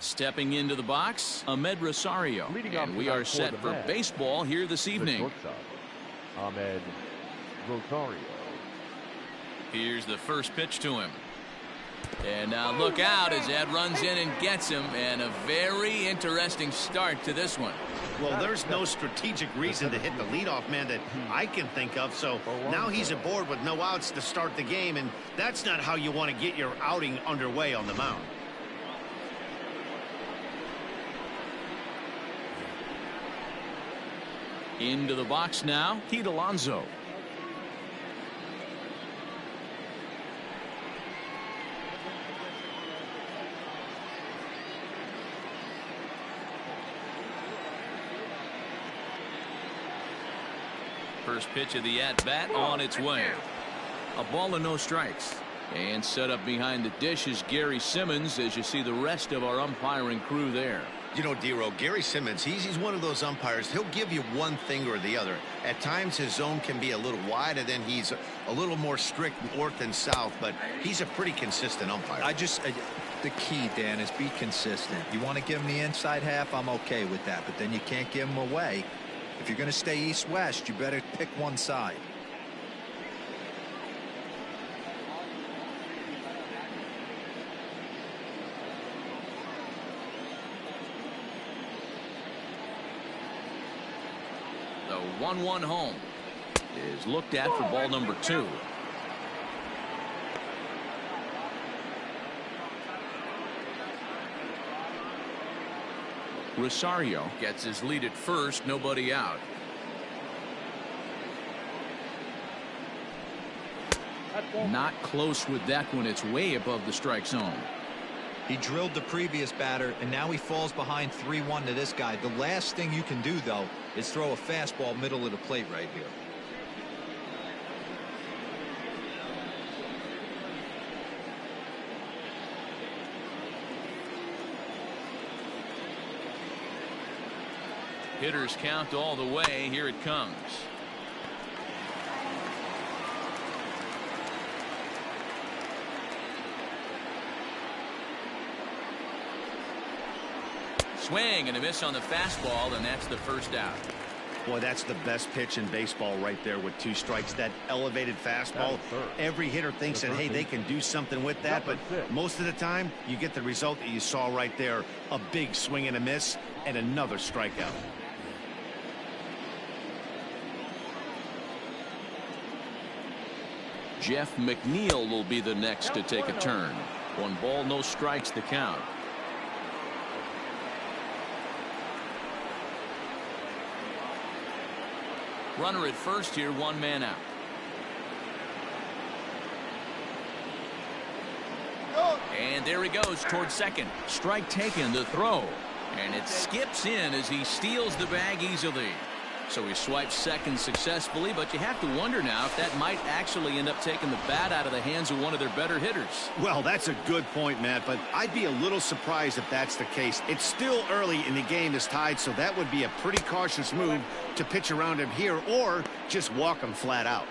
Stepping into the box, Ahmed Rosario. And we are set for baseball here this evening. Ahmed Rosario. Here's the first pitch to him. And now look out as Ed runs in and gets him. And a very interesting start to this one. Well, there's no strategic reason to hit the leadoff man that I can think of. So now he's aboard with no outs to start the game. And that's not how you want to get your outing underway on the mound. Into the box now, Pete Alonso. First pitch of the at-bat on its way. A ball and no strikes. And set up behind the dish is Gary Simmons as you see the rest of our umpiring crew there. You know, Dero, Gary Simmons, he's one of those umpires. He'll give you one thing or the other. At times his zone can be a little wide, and then he's a little more strict north and south, but he's a pretty consistent umpire. The key, Dan, is be consistent. You want to give him the inside half, I'm okay with that, but then you can't give him away. If you're going to stay east-west, you better pick one side. The 1-1 home is looked at for ball number 2. Rosario gets his lead at first, nobody out. Not close with that one. It's way above the strike zone. He drilled the previous batter, and now he falls behind 3-1 to this guy. The last thing you can do, though, is throw a fastball middle of the plate right here. Hitters count all the way. Here it comes. Swing and a miss on the fastball, and that's the first out. Boy, that's the best pitch in baseball right there with 2 strikes. That elevated fastball. Every hitter thinks that, hey, they can do something with that, but most of the time you get the result that you saw right there. A big swing and a miss and another strikeout. Jeff McNeil will be the next to take a turn. 1 ball, no strikes the count. Runner at first here, 1 man out. And there he goes towards second. Strike taken, the throw. And it skips in as he steals the bag easily. So he swipes second successfully, but you have to wonder now if that might actually end up taking the bat out of the hands of one of their better hitters. Well, that's a good point, Matt, but I'd be a little surprised if that's the case. It's still early in the game is tied, so that would be a pretty cautious move to pitch around him here or just walk him flat out.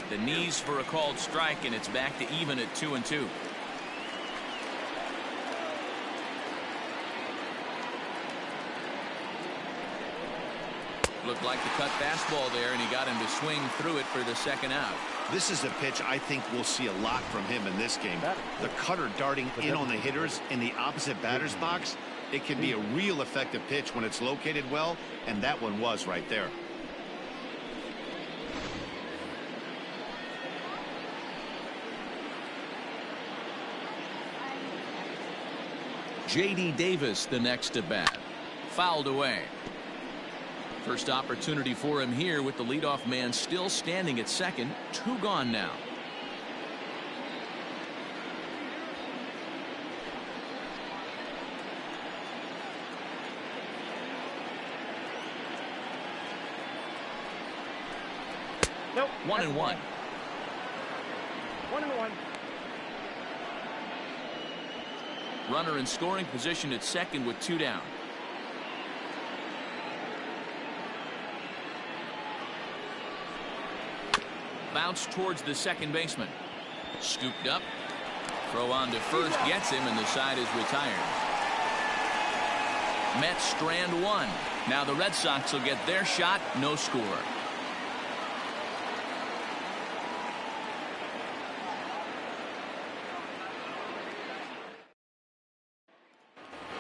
The knees for a called strike, and it's back to even at 2-2. Looked like the cut fastball there, and he got him to swing through it for the second out. This is a pitch I think we'll see a lot from him in this game. The cutter darting in on the hitters in the opposite batter's box. It can be a real effective pitch when it's located well, and that one was right there. J.D. Davis the next to bat. Fouled away. First opportunity for him here with the leadoff man still standing at second. 2 gone now. Nope. 1-1. 1-1. Runner in scoring position at second with 2 down. bounce towards the second baseman. Scooped up. Throw on to first gets him, and the side is retired. Mets strand one. Now the Red Sox will get their shot. No score.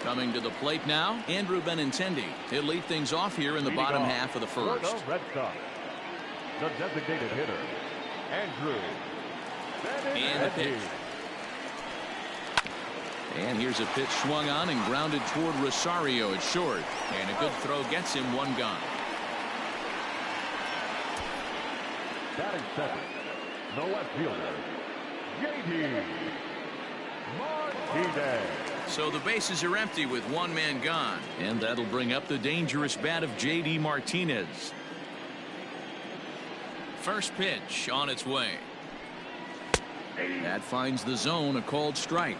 Coming to the plate now, Andrew Benintendi. He'll lead things off here in the bottom half of the first. For the Red Sox, the designated hitter, Andrew Benintendi. And the pitch. And here's a pitch swung on and grounded toward Rosario at short. And a good throw gets him one gone. Batting second, the left fielder, JD Martinez. So the bases are empty with one man gone. And that'll bring up the dangerous bat of J.D. Martinez. First pitch on its way. That finds the zone, a called strike.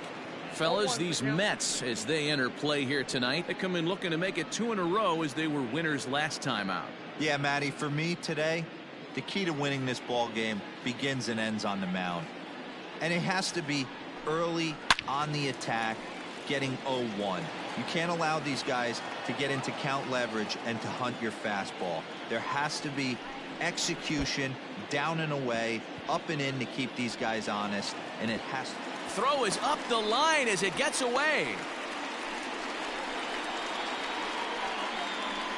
Fellas, these Mets, as they enter play here tonight, they come in looking to make it 2 in a row as they were winners last time out. Yeah, Matty, for me today, the key to winning this ball game begins and ends on the mound. And it has to be early on the attack, getting 0-1. You can't allow these guys to get into count leverage and to hunt your fastball. There has to be execution, down and away, up and in to keep these guys honest, and it has to. Throw is up the line as it gets away.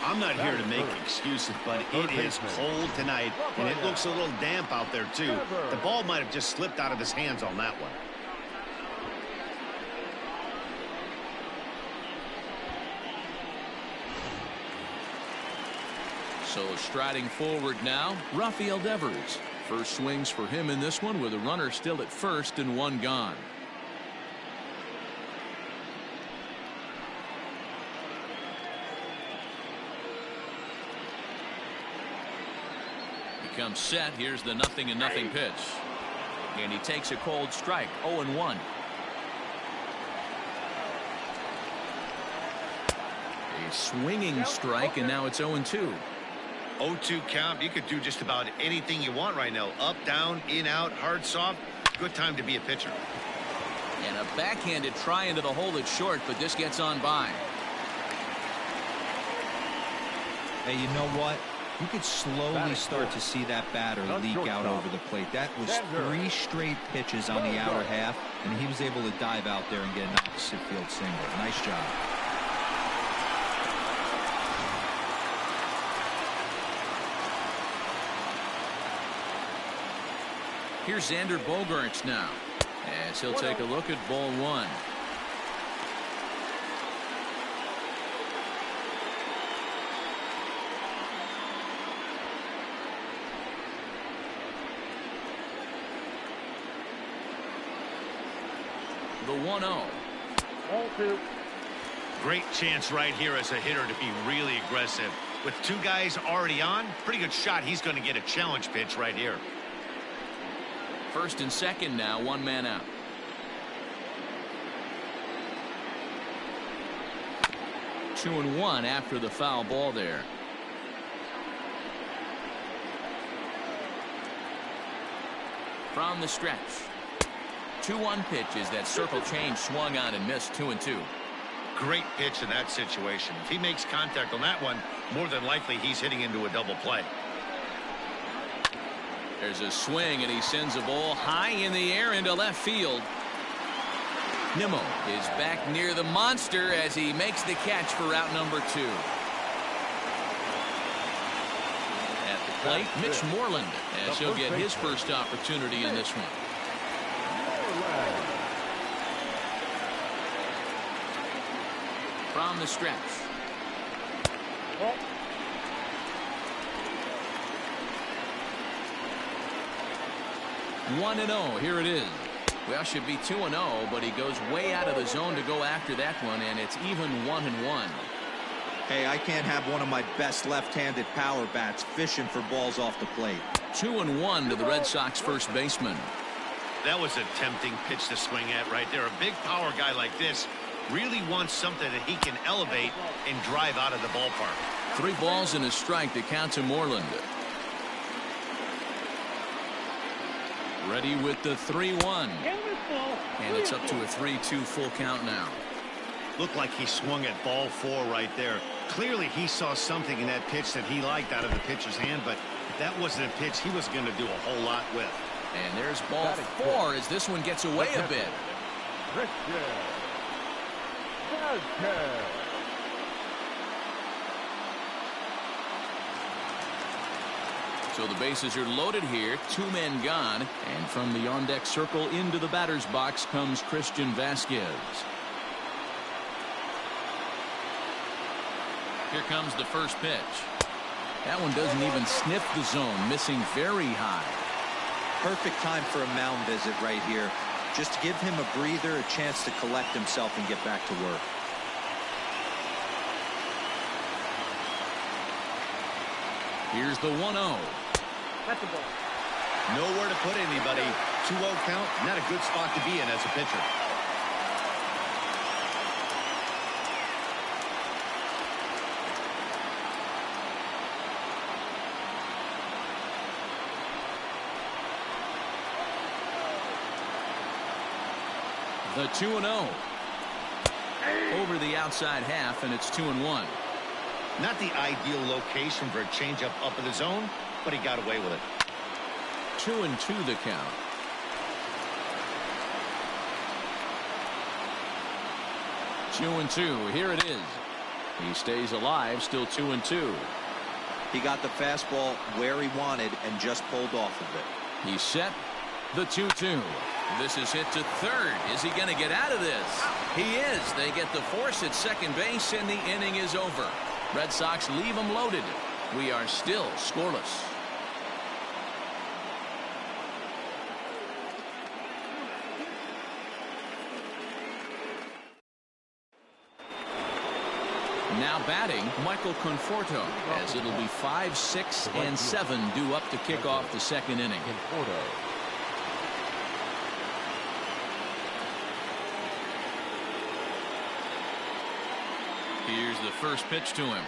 I'm not here to make excuses, but it is cold tonight, and it looks a little damp out there, too. The ball might have just slipped out of his hands on that one. So striding forward now, Rafael Devers. First swings for him in this one with a runner still at first and one gone. He comes set. Here's the 0-0 pitch. And he takes a cold strike. 0-1. A swinging strike, and now it's 0-2. 0-2 count. You could do just about anything you want right now. Up, down, in, out, hard, soft. Good time to be a pitcher. And a backhanded try into the hole that's short, but this gets on by. Hey, you know what? You could slowly start to see that batter leak out over the plate. That was 3 straight pitches on the outer half, and he was able to dive out there and get an opposite field single. Nice job. Here's Xander Bogaerts now, as he'll take a look at ball one. The 1-0. 0-2. Great chance right here as a hitter to be really aggressive. With 2 guys already on, pretty good shot. He's going to get a challenge pitch right here. First and second now, one man out. Two and one after the foul ball there. From the stretch. 2-1 pitches. That circle change swung on and missed. 2-2. Great pitch in that situation. If he makes contact on that one, more than likely he's hitting into a double play. There's a swing, and he sends a ball high in the air into left field. Nimmo is back near the monster as he makes the catch for out number 2. At the plate, Mitch Moreland, as he'll get his first opportunity in this one. From the stretch. 1-0. Here it is. Well, should be 2-0, but he goes way out of the zone to go after that one, and it's even 1-1. Hey, I can't have one of my best left-handed power bats fishing for balls off the plate. 2-1 to the Red Sox first baseman. That was a tempting pitch to swing at right there. A big power guy like this really wants something that he can elevate and drive out of the ballpark. 3 balls and a strike to count to Moreland. Ready with the 3-1. And it's up to a 3-2 full count now. Looked like he swung at ball 4 right there. Clearly he saw something in that pitch that he liked out of the pitcher's hand, but that wasn't a pitch he was going to do a whole lot with. And there's ball 4 as this one gets away a bit. Christian Vázquez. So the bases are loaded here, 2 men gone, and from the on-deck circle into the batter's box comes Christian Vázquez. Here comes the first pitch. That one doesn't even sniff the zone, missing very high. Perfect time for a mound visit right here. Just to give him a breather, a chance to collect himself and get back to work. Here's the 1-0. That's a ball. Nowhere to put anybody. 2-0 count, not a good spot to be in as a pitcher. The 2-0. Over the outside half, and it's 2-1. Not the ideal location for a changeup up in the zone, but he got away with it. 2-2 the count. Two and two. Here it is. He stays alive, still 2-2. He got the fastball where he wanted and just pulled off of it. He's set. The 2-2. This is hit to third. Is he going to get out of this? He is. They get the force at second base, and the inning is over. Red Sox leave them loaded. We are still scoreless. Now batting, Michael Conforto, as it'll be 5, 6, and 7 due up to kick off the second inning. Here's the first pitch to him.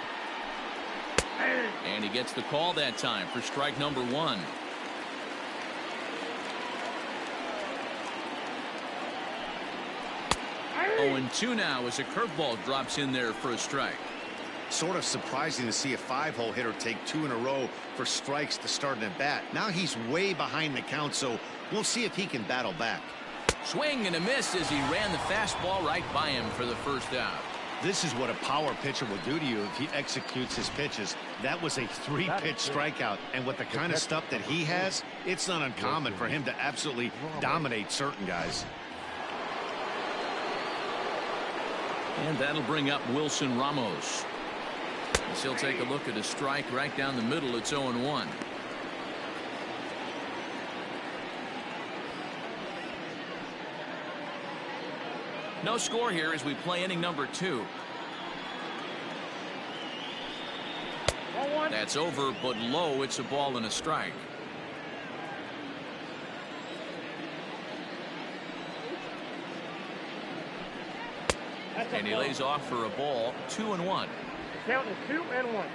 And he gets the call that time for strike number 1. Oh, and 2 now as a curveball drops in there for a strike. Sort of surprising to see a 5-hole hitter take 2 in a row for strikes to start an at-bat. Now he's way behind the count, so we'll see if he can battle back. Swing and a miss as he ran the fastball right by him for the first out. This is what a power pitcher will do to you if he executes his pitches. That was a 3-pitch strikeout, and with the kind of stuff that he has, it's not uncommon for him to absolutely dominate certain guys. And that'll bring up Wilson Ramos. As he'll take a look at a strike right down the middle. It's 0-1. No score here as we play inning number 2. That's over, but low. It's a ball and a strike. And he lays off for a ball. 2-1. Count is 2-1.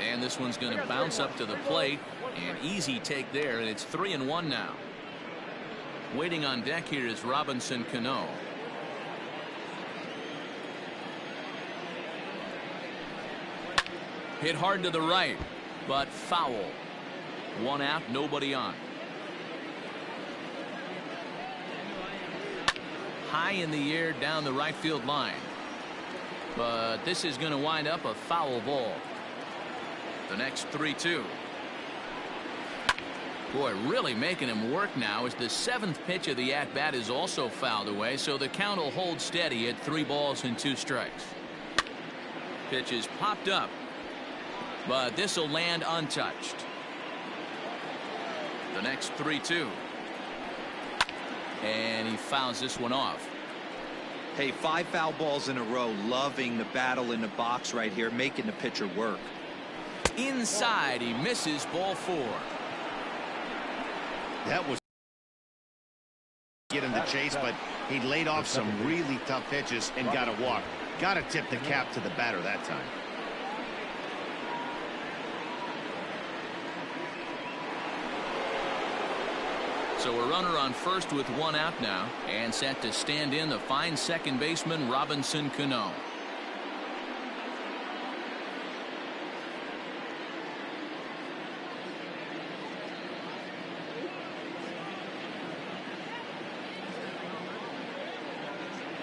And this one's going to bounce up to the plate. An easy take there, and it's 3-1 now. Waiting on deck here is Robinson Cano. Hit hard to the right, but foul. 1 out, nobody on. High in the air down the right field line. But this is going to wind up a foul ball. The next 3-2. Boy, really making him work now as the 7th pitch of the at-bat is also fouled away, so the count will hold steady at 3 balls and 2 strikes. Pitch is popped up, but this will land untouched. The next 3-2. And he fouls this one off. Hey, 5 foul balls in a row. Loving the battle in the box right here, making the pitcher work. Inside, he misses ball 4. That was get him the chase, but he laid off some really tough pitches and got a walk. Got to tip the cap to the batter that time. So a runner on first with one out now, and set to stand in the fine second baseman Robinson Cano.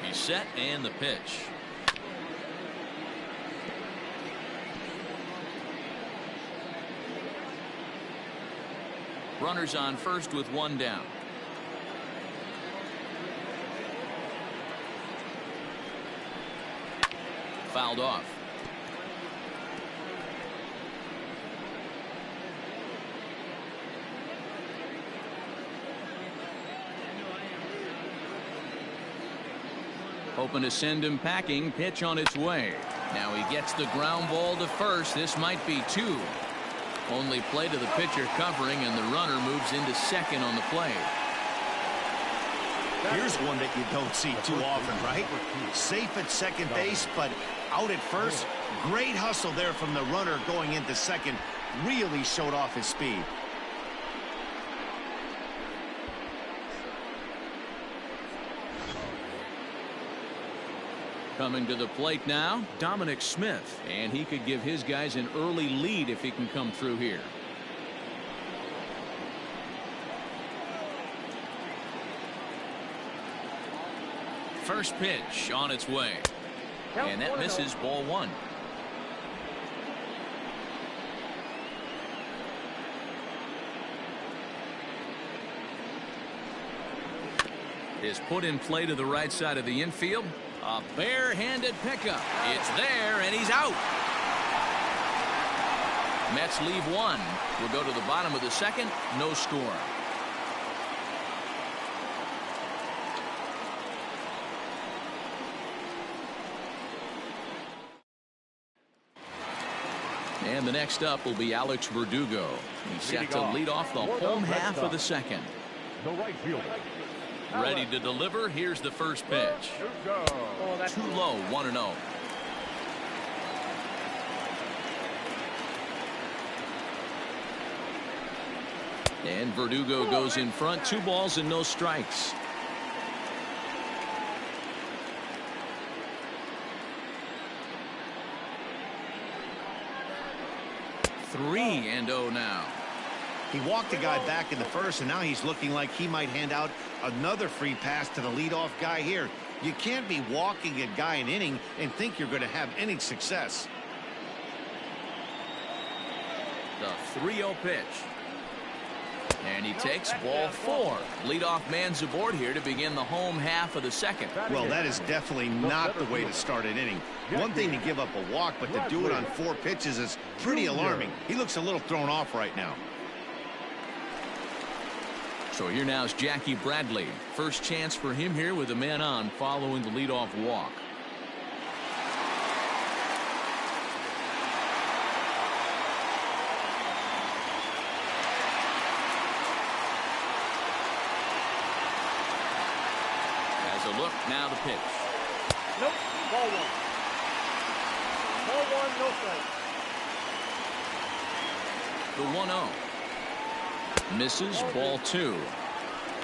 He's set, and the pitch. Runners on first with one down. Fouled off. Hoping to send him packing. Pitch on its way. Now he gets the ground ball to first. This might be two. Only play to the pitcher covering, and the runner moves into second on the play. Here's one that you don't see too often, right? Safe at second base, but out at first. Great hustle there from the runner going into second. Really showed off his speed. Coming to the plate now, Dominic Smith, and he could give his guys an early lead if he can come through here. First pitch on its way, and that misses. Ball one. Is put in play to the right side of the infield. A bare-handed pickup. It's there, and he's out. Mets leave one. We'll go to the bottom of the second. No score. And the next up will be Alex Verdugo. He's set to lead off the home half of the second. The right fielder. Ready to deliver. Here's the first pitch. Too low, 1-0. And Verdugo goes in front. 2 balls and no strikes. Three and 0 now. He walked the guy back in the first, and now he's looking like he might hand out another free pass to the leadoff guy here. You can't be walking a guy an inning and think you're going to have any success. The 3-0 pitch. And he takes ball 4. Leadoff man's aboard here to begin the home half of the second. Well, that is definitely not the way to start an inning. One thing to give up a walk, but to do it on 4 pitches is pretty alarming. He looks a little thrown off right now. So here now is Jackie Bradley. First chance for him here with a man on following the leadoff walk. As a look, now the pitch. Nope, ball one. Ball one, no strike. The 1-0. Misses. Ball 2.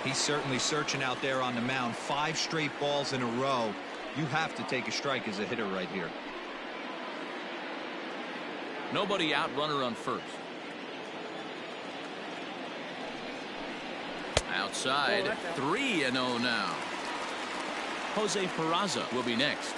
He's certainly searching out there on the mound. 5 straight balls in a row. You have to take a strike as a hitter right here. Nobody out, runner on first. Outside. 3-0 now. Jose Peraza will be next.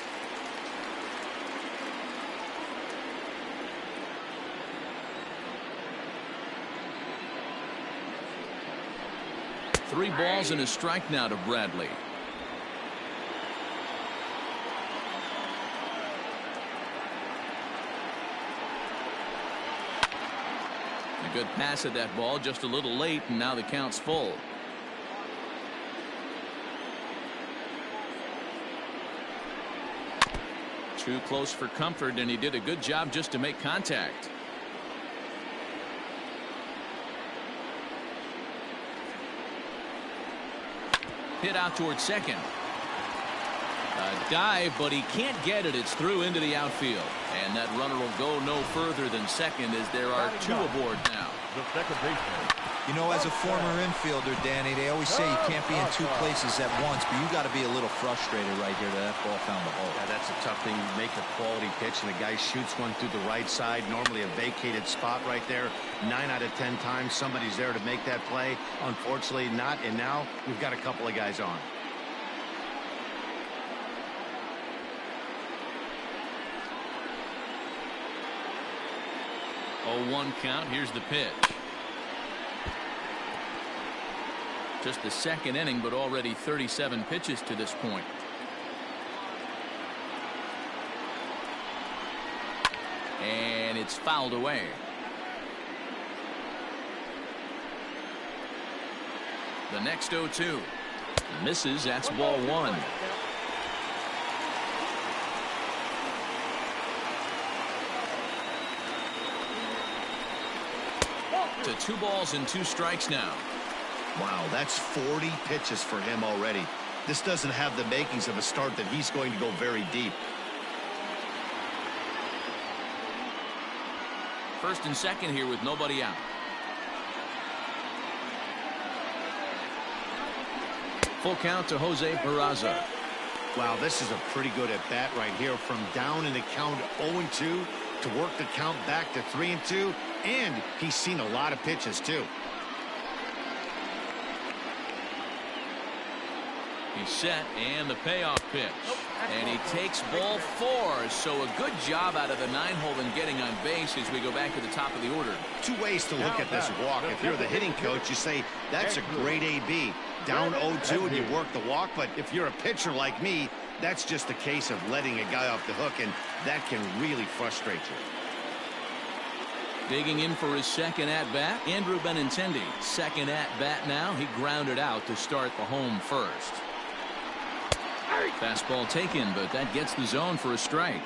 Three balls and a strike now to Bradley. A good pass at that ball, just a little late, and now the count's full. Too close for comfort, and he did a good job just to make contact. Hit out towards second. A dive, but he can't get it. It's through into the outfield. And that runner will go no further than second as there are 2 aboard now. The second baseman, You know, as a former infielder, Danny, they always say you can't be in two places at once, but you got to be a little frustrated right here that ball found the hole. Yeah, that's a tough thing. You make a quality pitch, and the guy shoots one through the right side, normally a vacated spot right there. 9 out of 10 times, somebody's there to make that play. Unfortunately, not, and now we've got a couple of guys on. Oh, 1 count. Here's the pitch. Just the second inning, but already 37 pitches to this point. And it's fouled away. The next 0-2. Misses. That's ball 1. To 2 balls and 2 strikes now. Wow, that's 40 pitches for him already. This doesn't have the makings of a start that he's going to go very deep. First and second here with nobody out. Full count to Jose Peraza. Wow, this is a pretty good at bat right here, from down in the count 0-2 to work the count back to 3-2, and he's seen a lot of pitches too. He's set, and the payoff pitch. And he takes ball 4. So a good job out of the 9-hole in getting on base as we go back to the top of the order. 2 ways to look at this walk. If you're the hitting coach, you say, that's a great AB. Down 0-2 and you work the walk. But if you're a pitcher like me, that's just a case of letting a guy off the hook, and that can really frustrate you. Digging in for his second at-bat, Andrew Benintendi. Second at-bat now. He grounded out to start the home first. Fastball taken, but that gets the zone for a strike.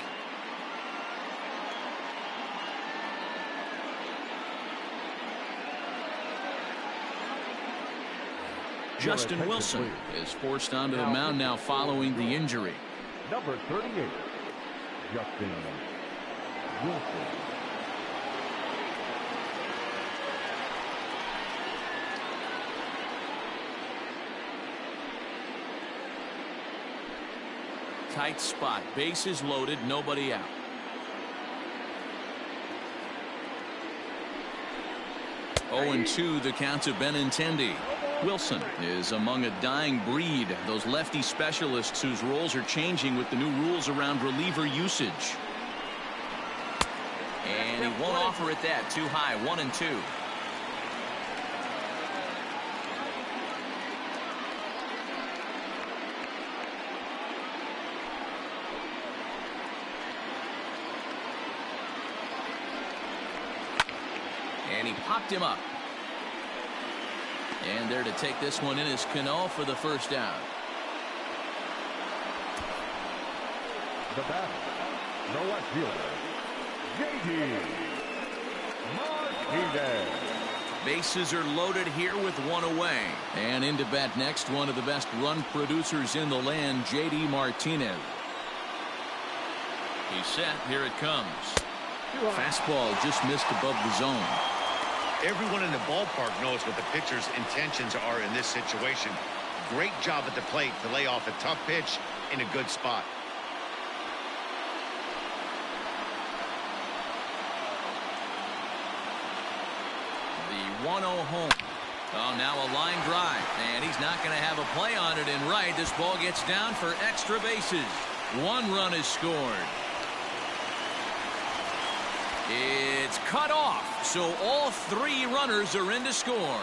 Justin Wilson is forced onto the mound now following the injury. Number 38, Justin Wilson. Tight spot, bases loaded, nobody out. Oh, and 2 the count to Benintendi. Wilson is among a dying breed, those lefty specialists whose roles are changing with the new rules around reliever usage. And he won't offer it that. Too high. 1-2. And he popped him up. And there to take this one in is Cano for the first down. The batter, the left fielder, J.D. Martinez. Bases are loaded here with 1 away. And into bat next, one of the best run producers in the land, J.D. Martinez. He's set. Here it comes. Fastball just missed above the zone. Everyone in the ballpark knows what the pitcher's intentions are in this situation. Great job at the plate to lay off a tough pitch in a good spot. The 1-0 home. Oh, now a line drive. And he's not going to have a play on it in right. This ball gets down for extra bases. 1 run is scored. It's cut off, so all 3 runners are in to score.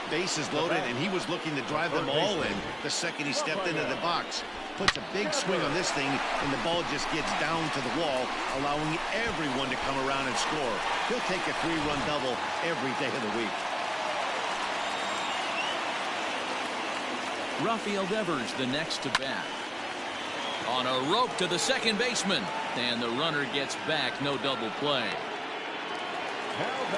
Bases loaded, and he was looking to drive them all in the second he stepped into the box. Puts a big swing on this thing, and the ball just gets down to the wall, allowing everyone to come around and score. He'll take a 3-run double every day of the week. Rafael Devers the next to bat. On a rope to the second baseman, and the runner gets back. No double play.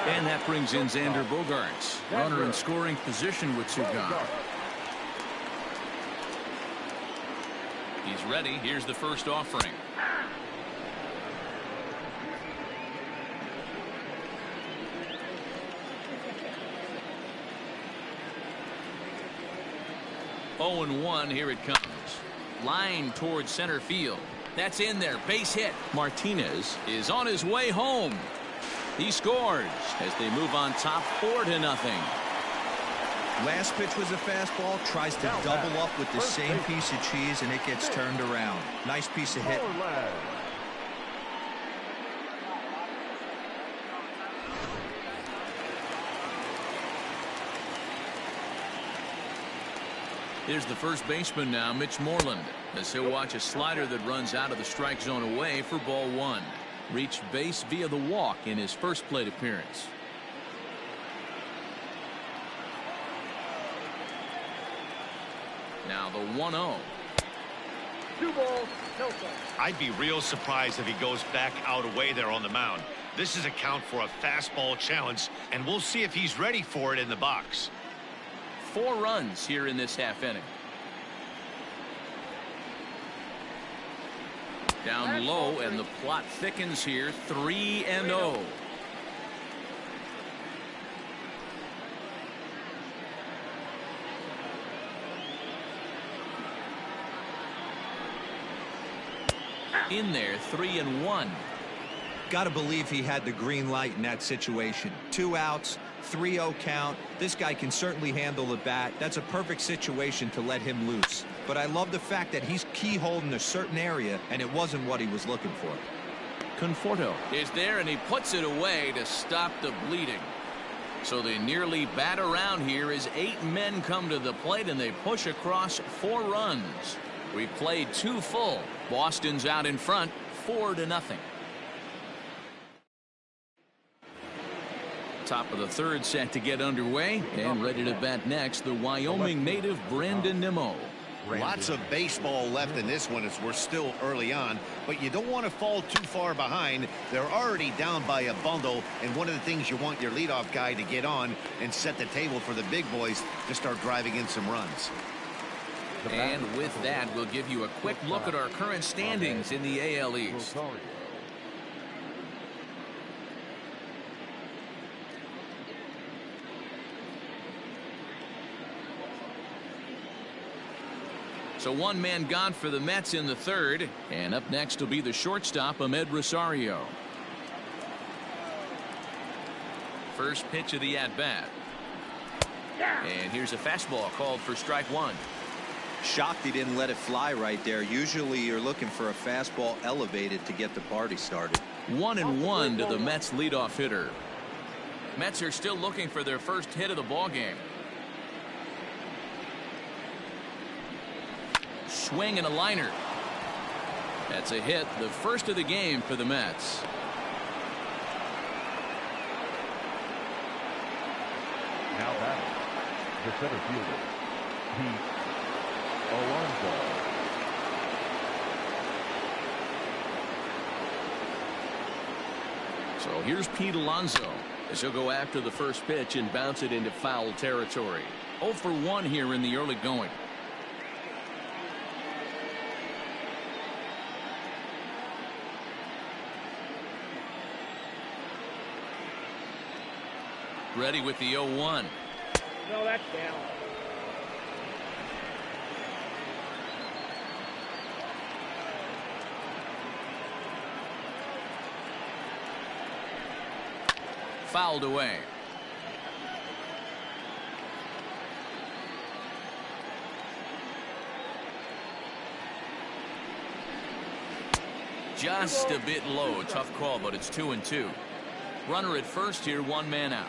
And that brings in Xander Bogaerts, runner in scoring position with 2 gone. He's ready. Here's the first offering. 0-1. Here it comes. Line towards center field. That's in there. Base hit. Martinez is on his way home. He scores as they move on top 4-0. Last pitch was a fastball. Tries to double up with the same piece of cheese, and it gets turned around. Nice piece of hit. Here's the first baseman now, Mitch Moreland, as he'll watch a slider that runs out of the strike zone away for ball 1. Reached base via the walk in his first plate appearance. Now the 1-0. 2 balls, no strikes. I'd be real surprised if he goes back out away there on the mound. This is a count for a fastball challenge, and we'll see if he's ready for it in the box. 4 runs here in this half inning. Down low, and the plot thickens here. 3-0. In there, 3-1. Got to believe he had the green light in that situation. 2 outs, 3-0 count. This guy can certainly handle the bat. That's a perfect situation to let him loose. But I love the fact that he's keyholed in a certain area, and it wasn't what he was looking for. Conforto is there, and he puts it away to stop the bleeding. So they nearly bat around here as 8 men come to the plate, and they push across 4 runs. We played 2 full. Boston's out in front, 4-0. Top of the third set to get underway, and ready to bat next, the Wyoming native Brandon Nimmo. Lots of baseball left in this one as we're still early on, but you don't want to fall too far behind. They're already down by a bundle, and one of the things you want your leadoff guy to get on and set the table for the big boys to start driving in some runs. And with that, we'll give you a quick look at our current standings in the AL East. So 1 man gone for the Mets in the third, and up next will be the shortstop, Amed Rosario. First pitch of the at-bat. And here's a fastball called for strike 1. Shocked he didn't let it fly right there. Usually you're looking for a fastball elevated to get the party started. 1-1 to the Mets leadoff hitter. Mets are still looking for their first hit of the ball game. Swing and a liner. That's a hit, the first of the game for the Mets. Now batting, the center fielder, Pete Alonso. So here's Pete Alonso as he'll go after the first pitch and bounce it into foul territory. 0 for 1 here in the early going. Ready with the 0-1. No, that's down. Fouled away. Just a bit low. Tough call, but it's 2-2. Runner at first here, 1 man out.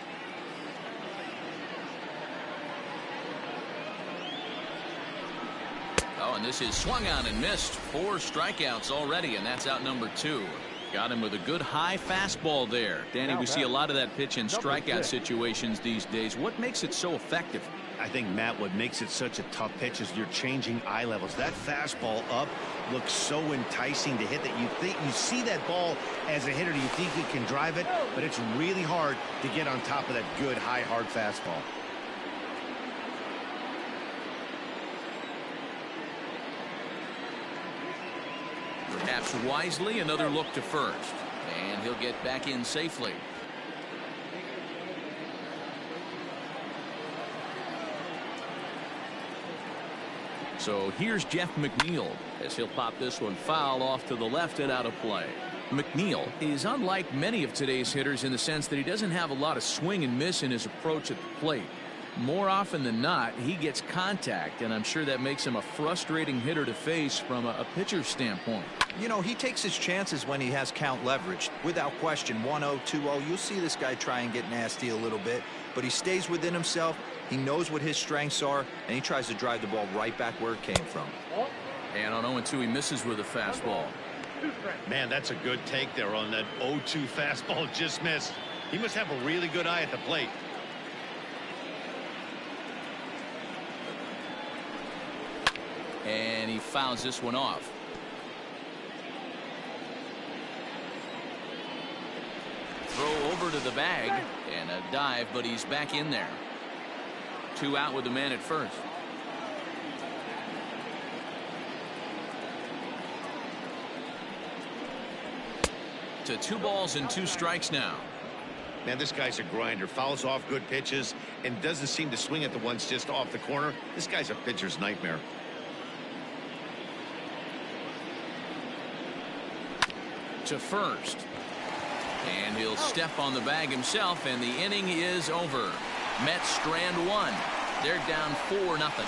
Oh, and this is swung on and missed. 4 strikeouts already, and that's out number 2. Got him with a good high fastball there. Danny, we see a lot of that pitch in strikeout situations these days. What makes it so effective? I think, Matt, what makes it such a tough pitch is you're changing eye levels. That fastball up looks so enticing to hit that you see that ball as a hitter, you think you can drive it, but it's really hard to get on top of that good high hard fastball. Perhaps wisely, another look to first, and he'll get back in safely. So here's Jeff McNeil as he'll pop this one foul off to the left and out of play. McNeil is unlike many of today's hitters in the sense that he doesn't have a lot of swing and miss in his approach at the plate. More often than not, he gets contact, and I'm sure that makes him a frustrating hitter to face from a pitcher's standpoint. You know, he takes his chances when he has count leverage. Without question, 1-0, 2-0, you'll see this guy try and get nasty a little bit, but he stays within himself. He knows what his strengths are, and he tries to drive the ball right back where it came from. And on 0-2, he misses with a fastball. Man, that's a good take there on that 0-2 fastball. Just missed. He must have a really good eye at the plate. And he fouls this one off. Throw over to the bag and a dive, but he's back in there. 2 out with the man at first. To 2 balls and 2 strikes now. Man, this guy's a grinder. Fouls off good pitches and doesn't seem to swing at the ones just off the corner. This guy's a pitcher's nightmare. To first. And he'll step on the bag himself, and the inning is over. Mets strand 1. They're down 4-0.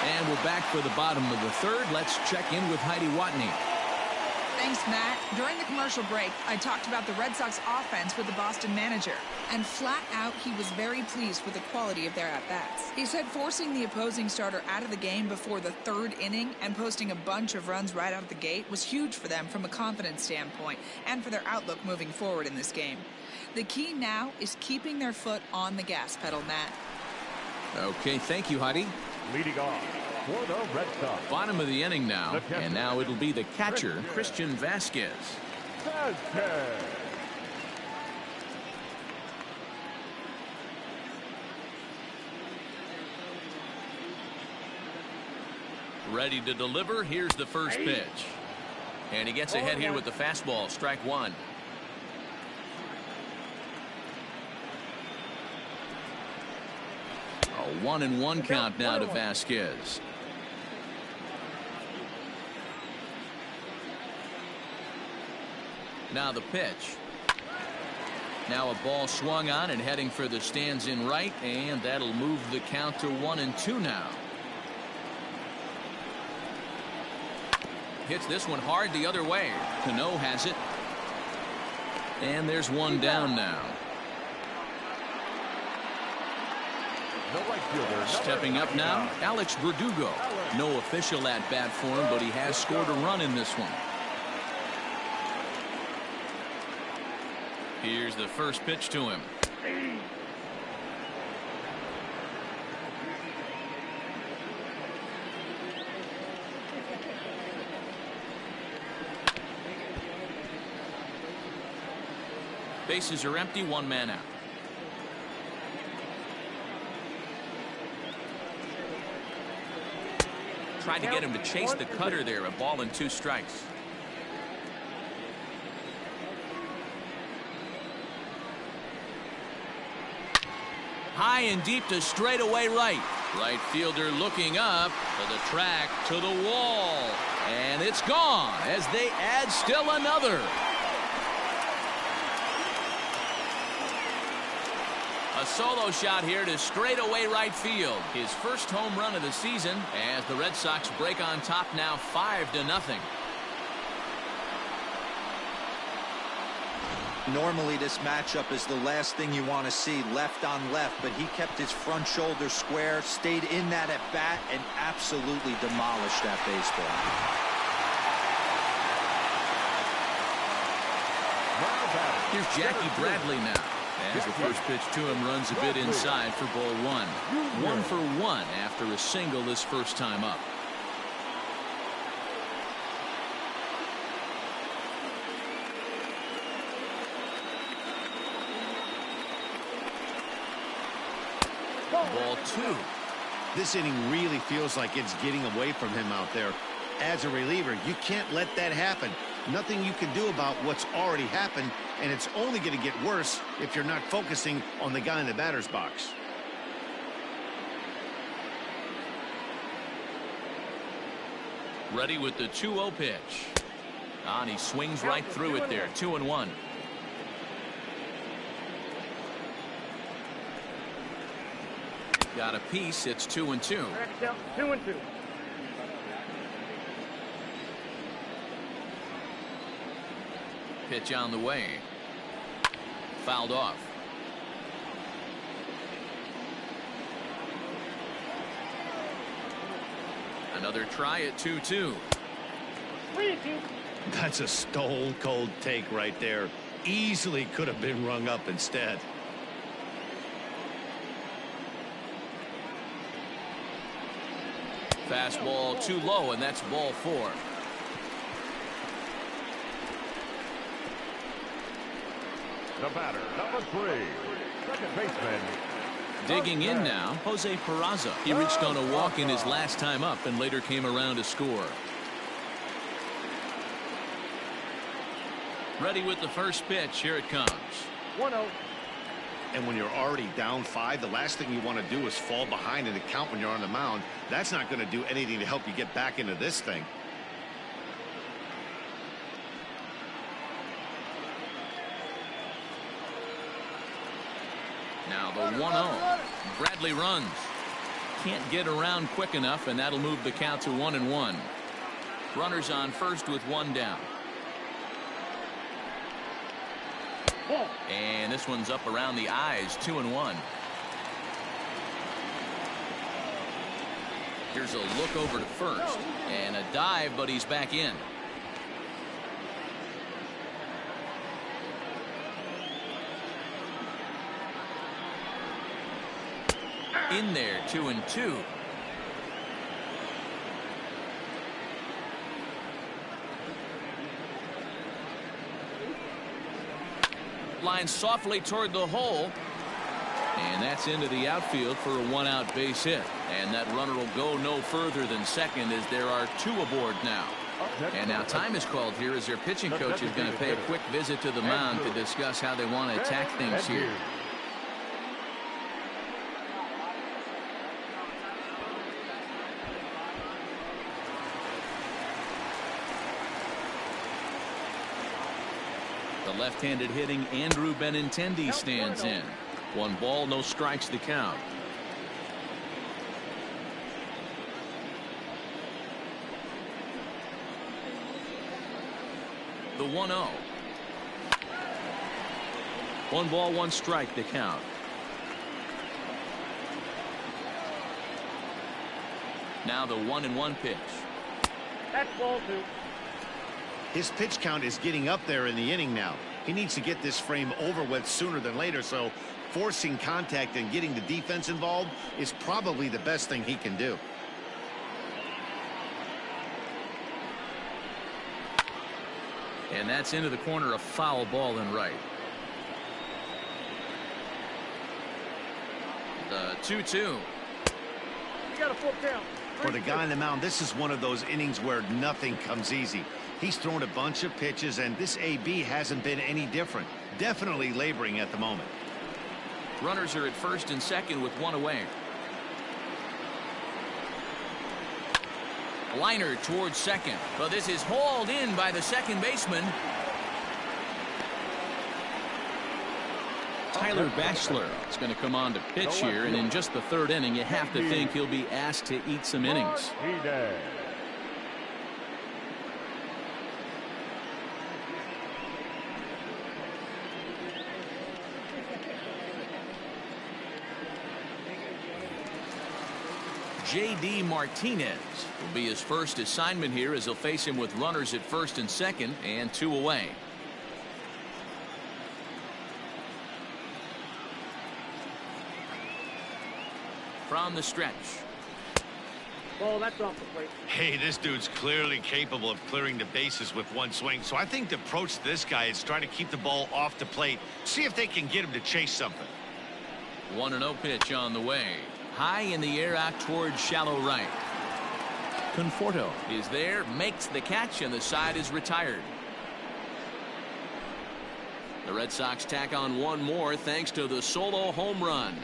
And we're back for the bottom of the 3rd. Let's check in with Heidi Watney. Thanks, Matt. During the commercial break, I talked about the Red Sox offense with the Boston manager. And flat out, he was very pleased with the quality of their at-bats. He said forcing the opposing starter out of the game before the 3rd inning and posting a bunch of runs right out of the gate was huge for them from a confidence standpoint and for their outlook moving forward in this game. The key now is keeping their foot on the gas pedal, Matt. Okay, thank you, Heidi. Leading off for the Red Sox. Bottom of the inning now, and now it'll be the catcher, Christian Vasquez. Ready to deliver. Here's the first pitch. And he gets ahead here with the fastball. Strike 1. A 1-1 count now to Vasquez. Now the pitch. Now a ball swung on and heading for the stands in right, and that'll move the count to 1-2 now. Hits this one hard the other way. Cano has it. And there's one down now. Stepping up now, Alex Verdugo. No official at bat for him, but he has scored a run in this one. Here's the first pitch to him. Bases are empty, 1 man out. Tried to get him to chase the cutter there. A ball and 2 strikes. High and deep to straightaway right. Right fielder looking up to the track, to the wall. And it's gone as they add still another. A solo shot here to straightaway right field. His first home run of the season as the Red Sox break on top now 5-0. Normally this matchup is the last thing you want to see, left on left, but he kept his front shoulder square, stayed in that at bat, and absolutely demolished that baseball. Here's Jackie Bradley now. As the first pitch to him runs a bit inside for ball 1. 1 for 1 after a single this first time up. Ball 2. This inning really feels like it's getting away from him out there. As a reliever, you can't let that happen. Nothing you can do about what's already happened, and it's only going to get worse if you're not focusing on the guy in the batter's box. Ready with the 2-0 pitch. And he swings right through it there. 2-1. Got a piece. It's 2-2. 2-2. Pitch on the way. Fouled off. Another try at 2-2. 3-2. That's a stone cold take right there. Easily could have been rung up instead. Fastball too low, and that's ball 4. The batter, number 3, second baseman. Digging in now, Jose Peraza. He reached on a walk in his last time up and later came around to score. Ready with the first pitch. Here it comes. 1-0. And when you're already down 5, the last thing you want to do is fall behind in the count when you're on the mound. That's not going to do anything to help you get back into this thing. Now the 1-0. Bradley runs. Can't get around quick enough, and that'll move the count to 1-1. Runners on first with 1 down. And this one's up around the eyes. 2-1. Here's a look over to first. And a dive, but he's back in. In there. 2-2. Line softly toward the hole, and that's into the outfield for a 1-out base hit, and that runner will go no further than second as there are 2 aboard now. And now time is called here as their pitching coach is going to pay a quick visit to the mound to discuss how they want to attack things here. The left-handed hitting Andrew Benintendi stands in. 1 ball, no strikes to count. The 1-0. 1 ball, 1 strike to count. Now the 1-1 pitch. That's ball 2. His pitch count is getting up there in the inning now. He needs to get this frame over with sooner than later, so forcing contact and getting the defense involved is probably the best thing he can do. And that's into the corner, a foul ball and right. The 2-2. You got a full count. For the guy on the mound, this is one of those innings where nothing comes easy. He's thrown a bunch of pitches, and this AB hasn't been any different. Definitely laboring at the moment. Runners are at first and second with 1 away. Liner towards second. But this is hauled in by the second baseman. Tyler Batchelor is going to come on to pitch here, and in just the 3rd inning, you have to think he'll be asked to eat some innings. J.D. Martinez will be his first assignment here as he'll face him with runners at first and second and 2 away. From the stretch. Ball, that's off the plate. Hey, this dude's clearly capable of clearing the bases with 1 swing, so I think the approach to this guy is trying to keep the ball off the plate, see if they can get him to chase something. 1-0 pitch on the way. High in the air out towards shallow right. Conforto is there, makes the catch, and the side is retired. The Red Sox tack on one more thanks to the solo home run.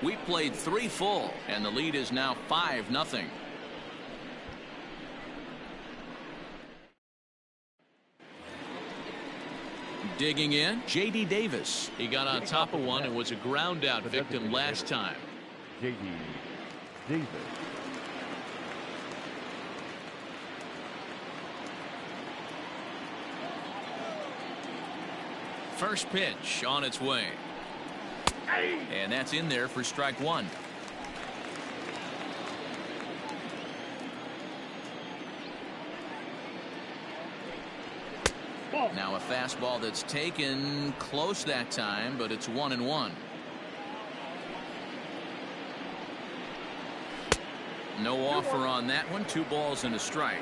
We played 3 full, and the lead is now 5-0. Digging in, J.D. Davis. He got on top of one and was a ground out victim last time. J.D. Davis. First pitch on its way. And that's in there for strike one. Now a fastball that's taken close that time, but it's 1-1. No offer on that one. 2 balls and a strike.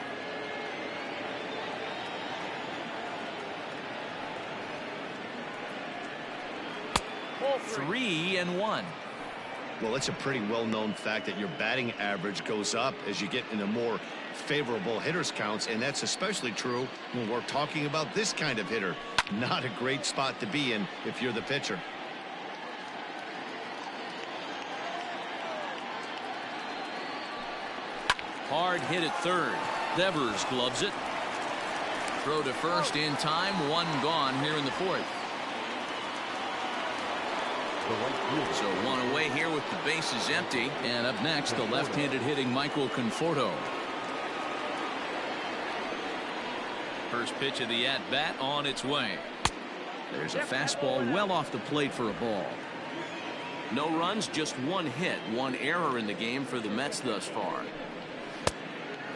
Ball 3-1. Well, it's a pretty well-known fact that your batting average goes up as you get into more favorable hitters counts, and that's especially true when we're talking about this kind of hitter. Not a great spot to be in if you're the pitcher. Hard hit at third. Devers gloves it. Throw to first in time. 1 gone here in the 4th. So 1 away here with the bases empty. And up next, the left-handed hitting Michael Conforto. First pitch of the at-bat on its way. There's a fastball well off the plate for a ball. No runs, just 1 hit, 1 error in the game for the Mets thus far.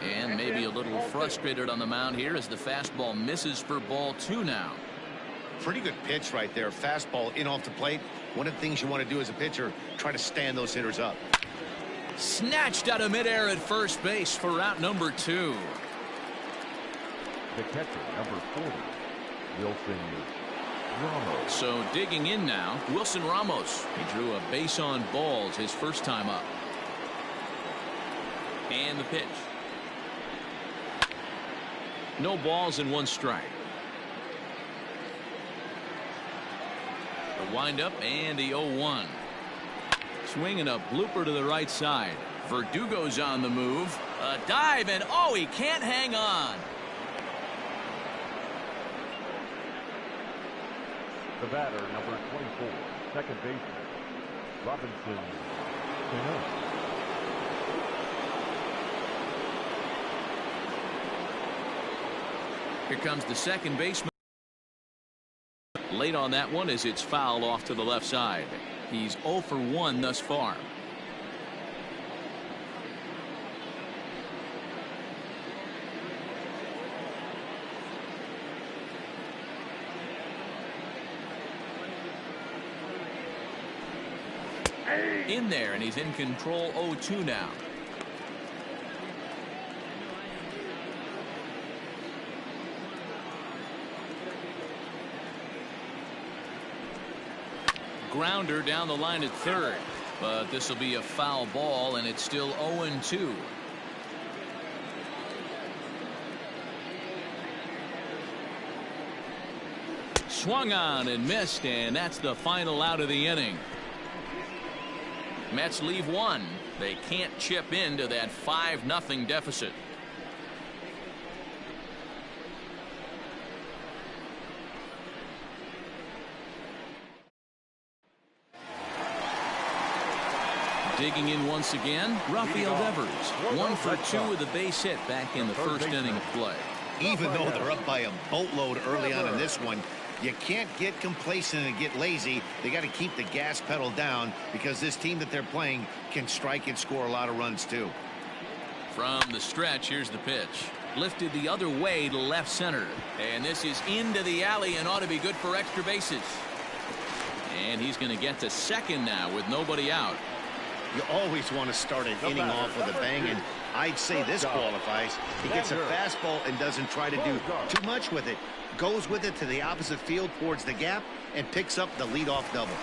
And maybe a little frustrated on the mound here as the fastball misses for ball 2 now. Pretty good pitch right there. Fastball in off the plate. One of the things you want to do as a pitcher, try to stand those hitters up. Snatched out of midair at first base for out number 2. The catcher, number 40, Wilson Ramos. So digging in now, Wilson Ramos. He drew a base on balls his first time up. And the pitch. No balls and 1 strike. The windup and the 0-1. Swinging a blooper to the right side. Verdugo's on the move. A dive and oh, he can't hang on. The batter, number 24, second baseman, Robinson Cano. Here comes the second baseman. Late on that one as it's fouled off to the left side. He's 0 for 1 thus far. In there, and he's in control. 0-2 now. Grounder down the line at third, but this will be a foul ball, and it's still 0-2. Swung on and missed, and that's the final out of the inning. Mets leave 1. They can't chip into that 5-0 deficit. Digging in once again, Rafael Devers. 1 for 2 with a base hit back in the first inning of play. Even though they're up by a boatload early on in this one, you can't get complacent and get lazy. They got to keep the gas pedal down because this team that they're playing can strike and score a lot of runs too. From the stretch, here's the pitch. Lifted the other way to left center. And this is into the alley and ought to be good for extra bases. And he's going to get to second now with nobody out. You always want to start an inning off with a bang, and I'd say this qualifies. He gets a fastball and doesn't try to do too much with it. Goes with it to the opposite field towards the gap and picks up the leadoff double.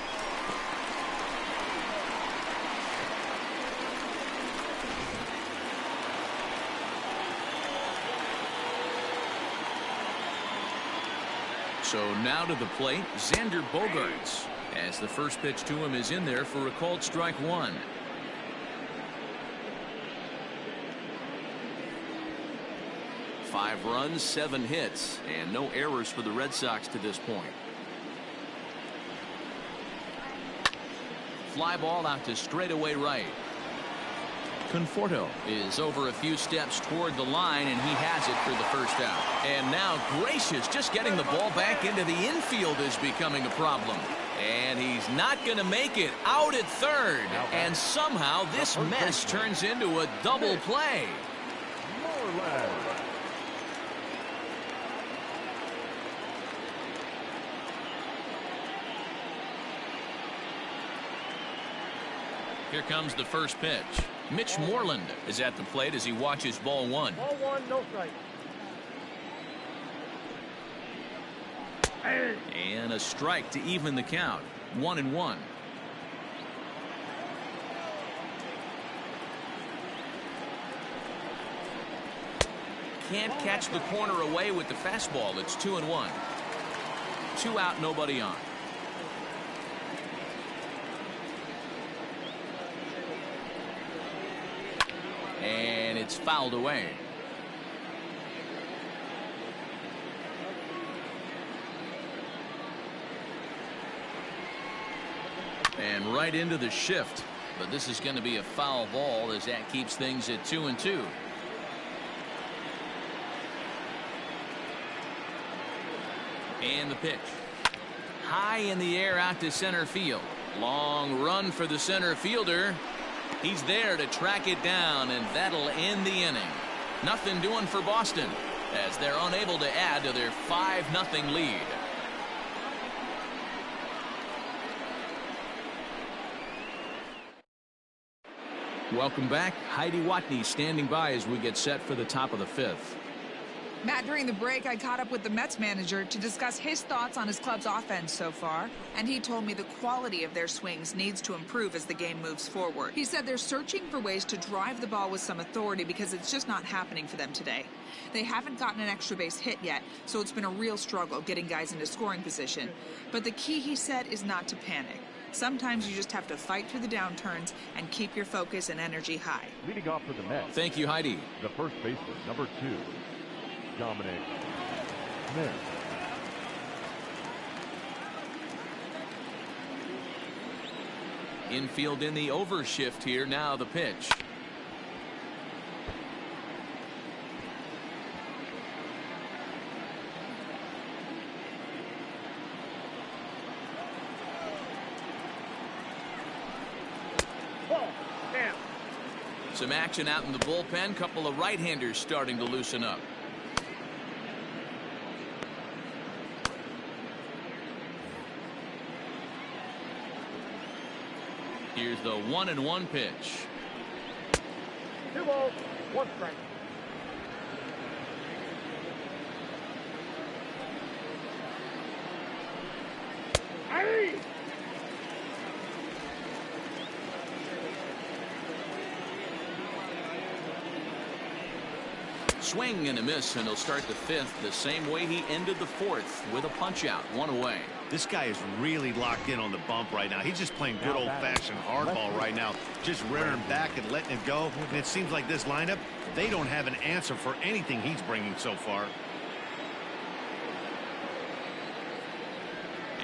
So now to the plate, Xander Bogaerts, as the first pitch to him is in there for a called strike one. Five runs, 7 hits, and no errors for the Red Sox to this point. Fly ball out to straightaway right. Conforto is over a few steps toward the line, and he has it for the first out. And now Gracious just getting the ball back into the infield is becoming a problem. And he's not going to make it out at third. And somehow this mess turns into a double play. Here comes the first pitch. Mitch Moreland is at the plate as he watches ball one. Ball one, no strike. And a strike to even the count. 1-1. Can't catch the corner away with the fastball. It's 2-1. 2 out, nobody on. And it's fouled away. And right into the shift. But this is going to be a foul ball as that keeps things at 2-2. And the pitch. High in the air out to center field. Long run for the center fielder. He's there to track it down, and that'll end the inning. Nothing doing for Boston as they're unable to add to their 5-0 lead. Welcome back. Heidi Watney standing by as we get set for the top of the 5th. Matt, during the break, I caught up with the Mets manager to discuss his thoughts on his club's offense so far, and he told me the quality of their swings needs to improve as the game moves forward. He said they're searching for ways to drive the ball with some authority because it's just not happening for them today. They haven't gotten an extra base hit yet, so it's been a real struggle getting guys into scoring position. But the key, he said, is not to panic. Sometimes you just have to fight through the downturns and keep your focus and energy high. Leading off for the Mets. Thank you, Heidi. The first baseman, number 2, Dominic Smith. Infield in the overshift here. Now the pitch. Some action out in the bullpen. Couple of right-handers starting to loosen up. Here's the 1-1 pitch. 2 balls, 1 strike. Hey! Swing and a miss, and he'll start the 5th the same way he ended the 4th with a punch out, 1 away. This guy is really locked in on the bump right now. He's just playing good old-fashioned hardball right now, just rearing back and letting it go. And it seems like this lineup, they don't have an answer for anything he's bringing so far.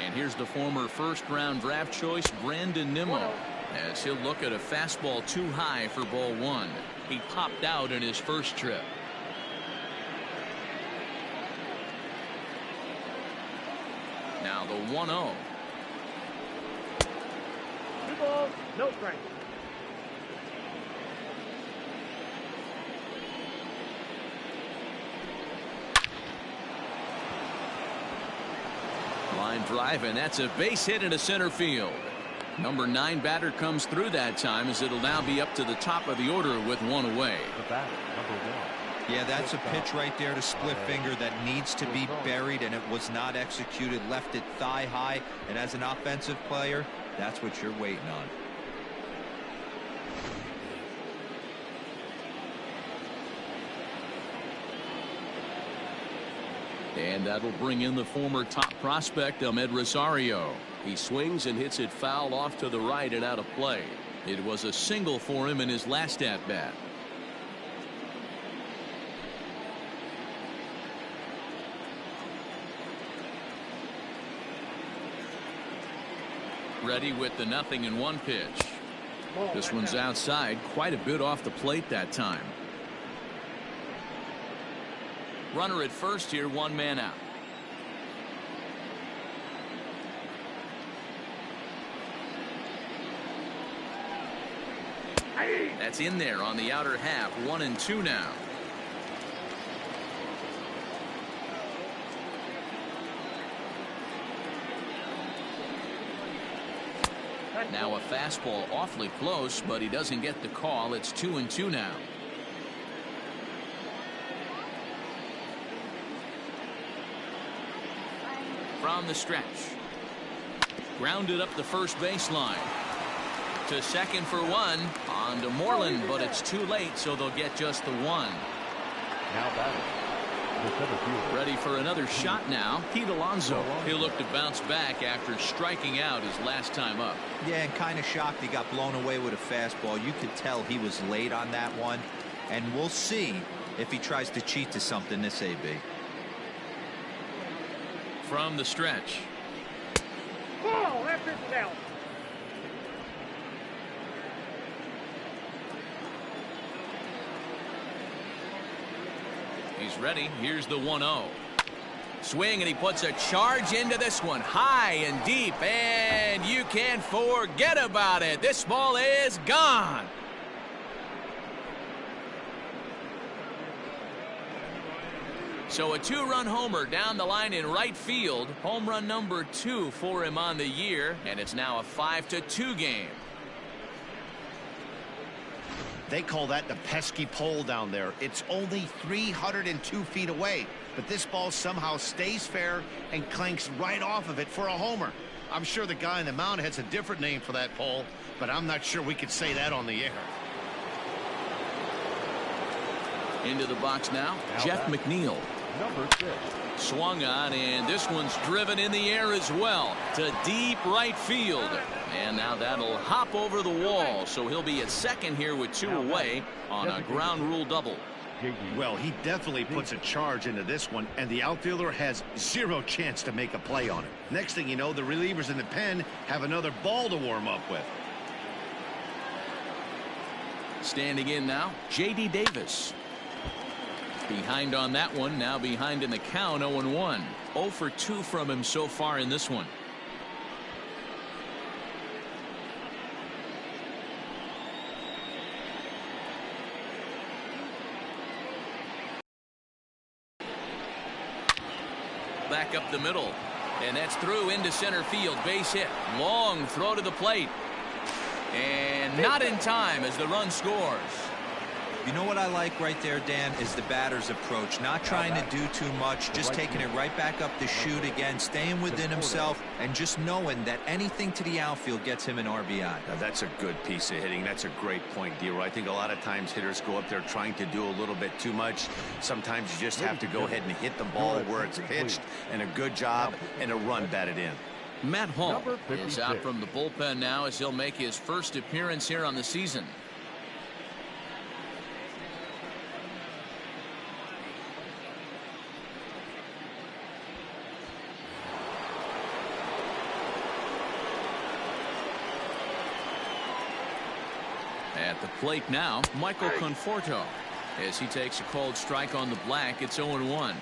And here's the former first-round draft choice, Brandon Nimmo, as he'll look at a fastball too high for ball 1. He popped out in his first trip. Now the 1-0. 2 balls, no strike. Line drive, and that's a base hit into center field. Number 9 batter comes through that time as it'll now be up to the top of the order with 1 away. The batter, number 1. Yeah, that's a pitch right there to split finger that needs to be buried, and it was not executed. Left it thigh high, and as an offensive player, that's what you're waiting on. And that'll bring in the former top prospect, Ahmed Rosario. He swings and hits it foul off to the right and out of play. It was a single for him in his last at-bat. Ready with the 0-1 pitch. This one's outside, quite a bit off the plate that time. Runner at first here, 1 man out. That's in there on the outer half. 1-2 now. Now a fastball awfully close, but he doesn't get the call. It's 2-2 now. From the stretch. Grounded up the first baseline. To second for 1. On to Moreland, but it's too late, so they'll get just the 1. Now batting, the center fielder. Ready for another shot now. Pete Alonso. He'll look to bounce back after striking out his last time up. Yeah, and kind of shocked he got blown away with a fastball. You could tell he was late on that one. And we'll see if he tries to cheat to something this AB. From the stretch. Ball, that pitch is out. He's ready. Here's the 1-0. Swing, and he puts a charge into this one. High and deep, and you can't forget about it. This ball is gone. So a 2-run homer down the line in right field. Home run number 2 for him on the year, and it's now a 5-2 game. They call that the pesky pole down there. It's only 302 feet away, but this ball somehow stays fair and clanks right off of it for a homer. I'm sure the guy in the mound has a different name for that pole, but I'm not sure we could say that on the air. Into the box now, Jeff McNeil. Number 6. Swung on, and this one's driven in the air as well to deep right field. And now that'll hop over the wall, so he'll be at second here with 2 away on a ground rule double. Well, he definitely puts a charge into this one, and the outfielder has 0 chance to make a play on it. Next thing you know, the relievers in the pen have another ball to warm up with. Standing in now, J.D. Davis. Behind on that one, now behind in the count, 0-1. 0 for 2 from him so far in this one. Back up the middle, and that's through into center field. Base hit. Long throw to the plate, and not in time as the run scores. You know what I like right there, Dan, is the batter's approach. Not trying to do too much, just taking it right back up the chute again, staying within himself, and just knowing that anything to the outfield gets him an RBI. Now, that's a good piece of hitting. That's a great point, D-Roy. I think a lot of times hitters go up there trying to do a little bit too much. Sometimes you just have to go ahead and hit the ball where it's pitched, and a good job, and a run batted in. Matt Hall is out from the bullpen now as he'll make his first appearance here on the season. At the plate now, Michael Conforto. As he takes a cold strike on the black, it's 0-1.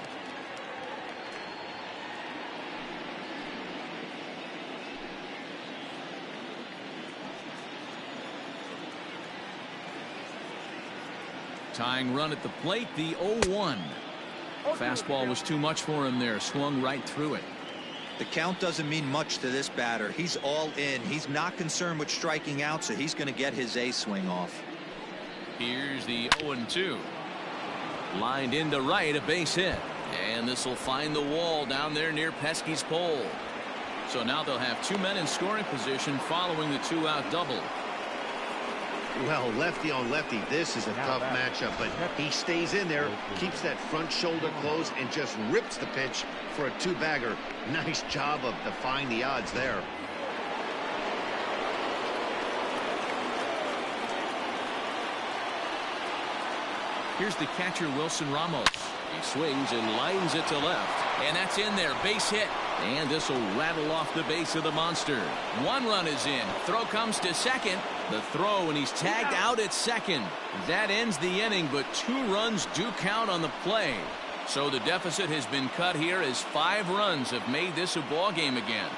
Tying run at the plate, the 0-1. Fastball was too much for him there, swung right through it. The count doesn't mean much to this batter. He's all in. He's not concerned with striking out, so he's going to get his A swing off. Here's the 0-2. Lined into right, a base hit. And this will find the wall down there near Pesky's pole. So now they'll have 2 men in scoring position following the 2-out double. Well, lefty on lefty, this is a tough matchup, but he stays in there, keeps that front shoulder closed, and just rips the pitch for a two-bagger. Nice job of defying the odds there. Here's the catcher, Wilson Ramos. He swings and lines it to left. And that's in there. Base hit. And this will rattle off the base of the monster. One run is in. Throw comes to second. The throw, and he's tagged out at second. That ends the inning, but 2 runs do count on the play. So the deficit has been cut here as 5 runs have made this a ball game again.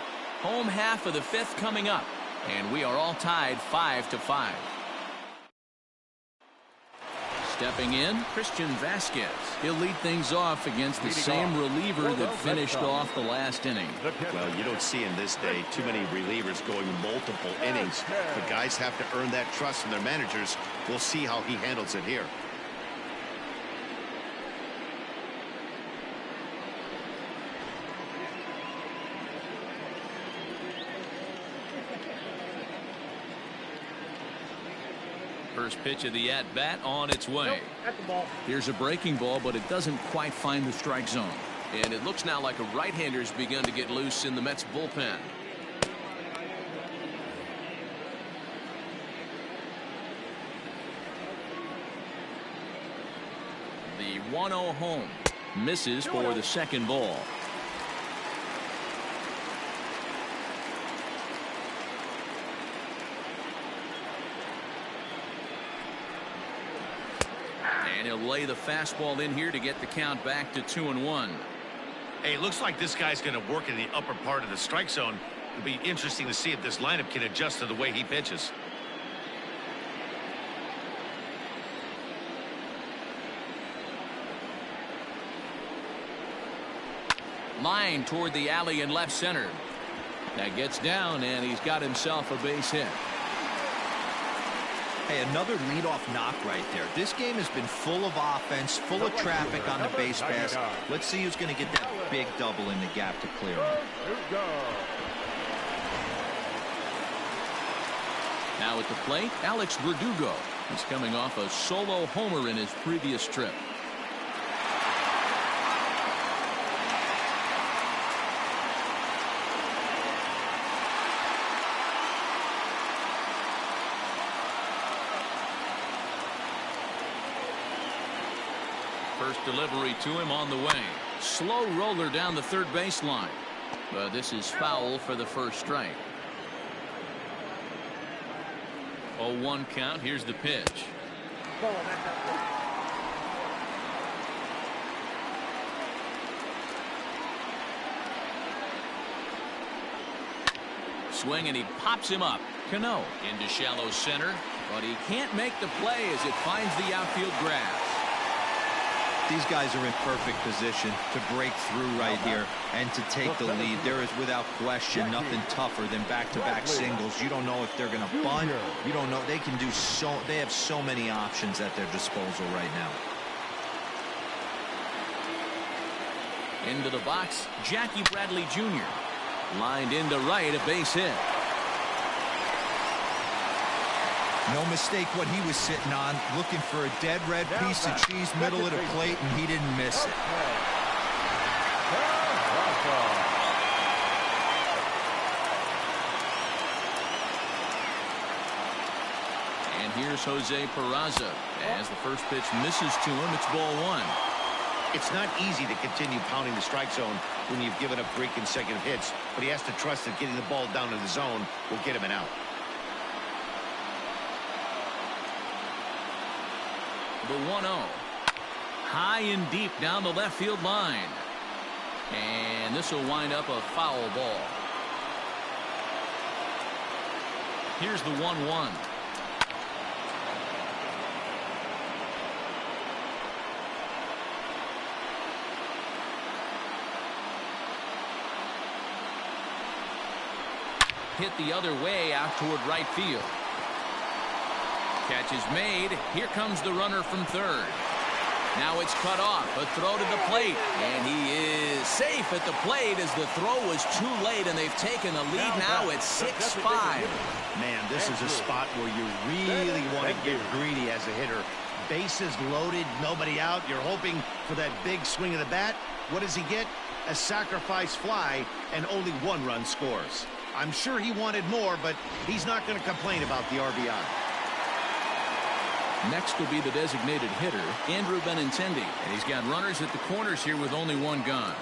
Home half of the 5th coming up. And we are all tied 5-5. Stepping in, Christian Vasquez. He'll lead things off against the same reliever that finished off the last inning. Well, you don't see in this day too many relievers going multiple innings. The guys have to earn that trust from their managers. We'll see how he handles it here. First pitch of the at-bat on its way. Nope, that's the ball. Here's a breaking ball, but it doesn't quite find the strike zone. And it looks now like a right-hander's begun to get loose in the Mets bullpen. The 1-0 home. Misses for the second ball. And he'll lay the fastball in here to get the count back to 2-1. Hey, it looks like this guy's going to work in the upper part of the strike zone. It'll be interesting to see if this lineup can adjust to the way he pitches. Line toward the alley in left center. That gets down, and he's got himself a base hit. Hey, another leadoff knock right there. This game has been full of offense, full of traffic on the base pass. Let's see who's going to get that big double in the gap to clear it. Now at the plate, Alex Verdugo. He's coming off a solo homer in his previous trip. First delivery to him on the way. Slow roller down the third baseline. But this is foul for the first strike. 0-1 count. Here's the pitch. Ball, that's up. Swing, and he pops him up. Cano into shallow center, but he can't make the play as it finds the outfield grass. These guys are in perfect position to break through right here and to take the lead. There is, without question, nothing tougher than back-to-back singles. You don't know if they're going to bunt. You don't know. They can do so. They have so many options at their disposal right now. Into the box, Jackie Bradley Jr. Lined into right, a base hit. No mistake what he was sitting on, looking for a dead red piece of cheese, middle of the plate, and he didn't miss it. And here's Jose Peraza. As the first pitch misses to him, it's ball 1. It's not easy to continue pounding the strike zone when you've given up 3 consecutive hits, but he has to trust that getting the ball down in the zone will get him an out. The 1-0. High and deep down the left field line. And this will wind up a foul ball. Here's the 1-1. Hit the other way out toward right field. Catch is made. Here comes the runner from third. Now it's cut off. A throw to the plate. And he is safe at the plate as the throw was too late, and they've taken the lead now at 6-5. Man, this is a spot where you really want to get greedy as a hitter. Bases loaded, nobody out. You're hoping for that big swing of the bat. What does he get? A sacrifice fly, and only 1 run scores. I'm sure he wanted more, but he's not going to complain about the RBI. Next will be the designated hitter, Andrew Benintendi. And he's got runners at the corners here with only 1 gone.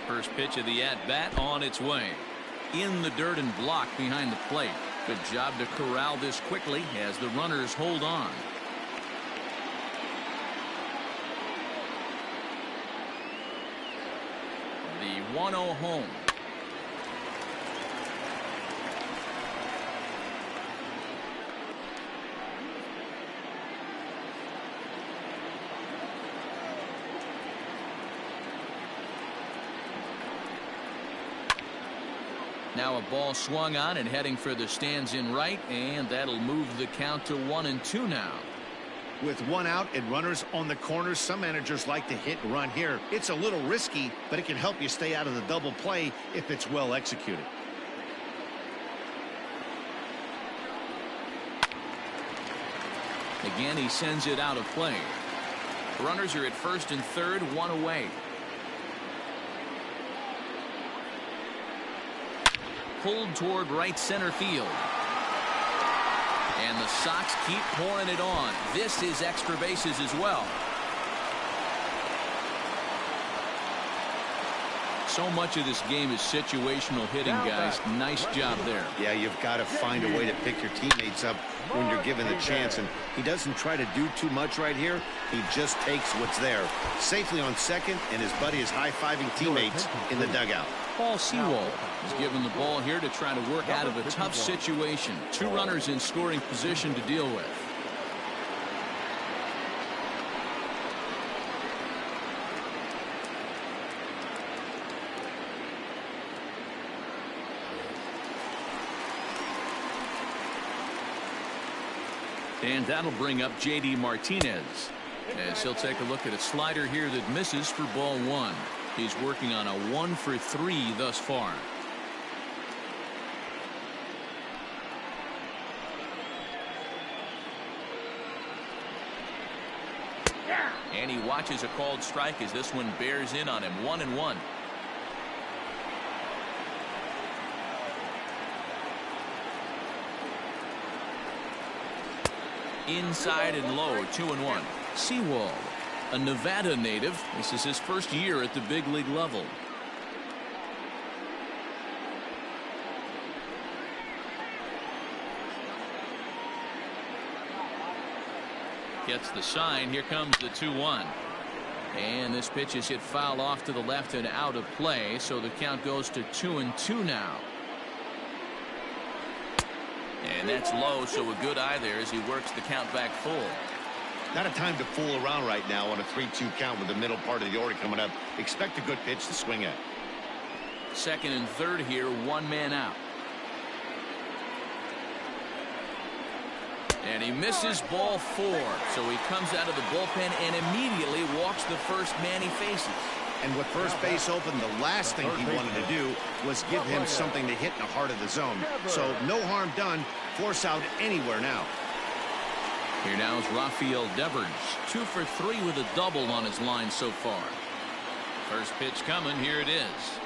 First pitch of the at-bat on its way. In the dirt and blocked behind the plate. Good job to corral this quickly as the runners hold on. The 1-0 home. Now a ball swung on and heading for the stands in right, and that'll move the count to 1-2 now. With 1 out and runners on the corners, some managers like to hit and run here. It's a little risky, but it can help you stay out of the double play if it's well executed. Again, he sends it out of play. Runners are at first and third, 1 away. Pulled toward right center field. And the Sox keep pouring it on. This is extra bases as well. So much of this game is situational hitting, guys. Nice job there. Yeah, you've got to find a way to pick your teammates up when you're given the chance, and he doesn't try to do too much right here. He just takes what's there. Safely on second, and his buddy is high-fiving teammates in the dugout. Paul Sewald is given the ball here to try to work out of a tough situation. 2 runners in scoring position to deal with. And that'll bring up J.D. Martinez as he'll take a look at a slider here that misses for ball 1. He's working on a 1 for 3 thus far. And he watches a called strike as this one bears in on him. 1-1. Inside and low, 2-1. Sewald, a Nevada native. This is his first year at the big league level. Gets the sign. Here comes the 2-1. And this pitch is hit foul off to the left and out of play, so the count goes to 2-2 now. And that's low, so a good eye there as he works the count back full. Not a time to fool around right now on a 3-2 count with the middle part of the order coming up. Expect a good pitch to swing at. Second and third here, 1 man out. And he misses ball 4, so he comes out of the bullpen and immediately walks the first man he faces. And with first base open, the last thing he wanted to do was give him something to hit in the heart of the zone. So no harm done. Force out anywhere now. Here now is Rafael Devers. 2 for 3 with a double on his line so far. First pitch coming. Here it is.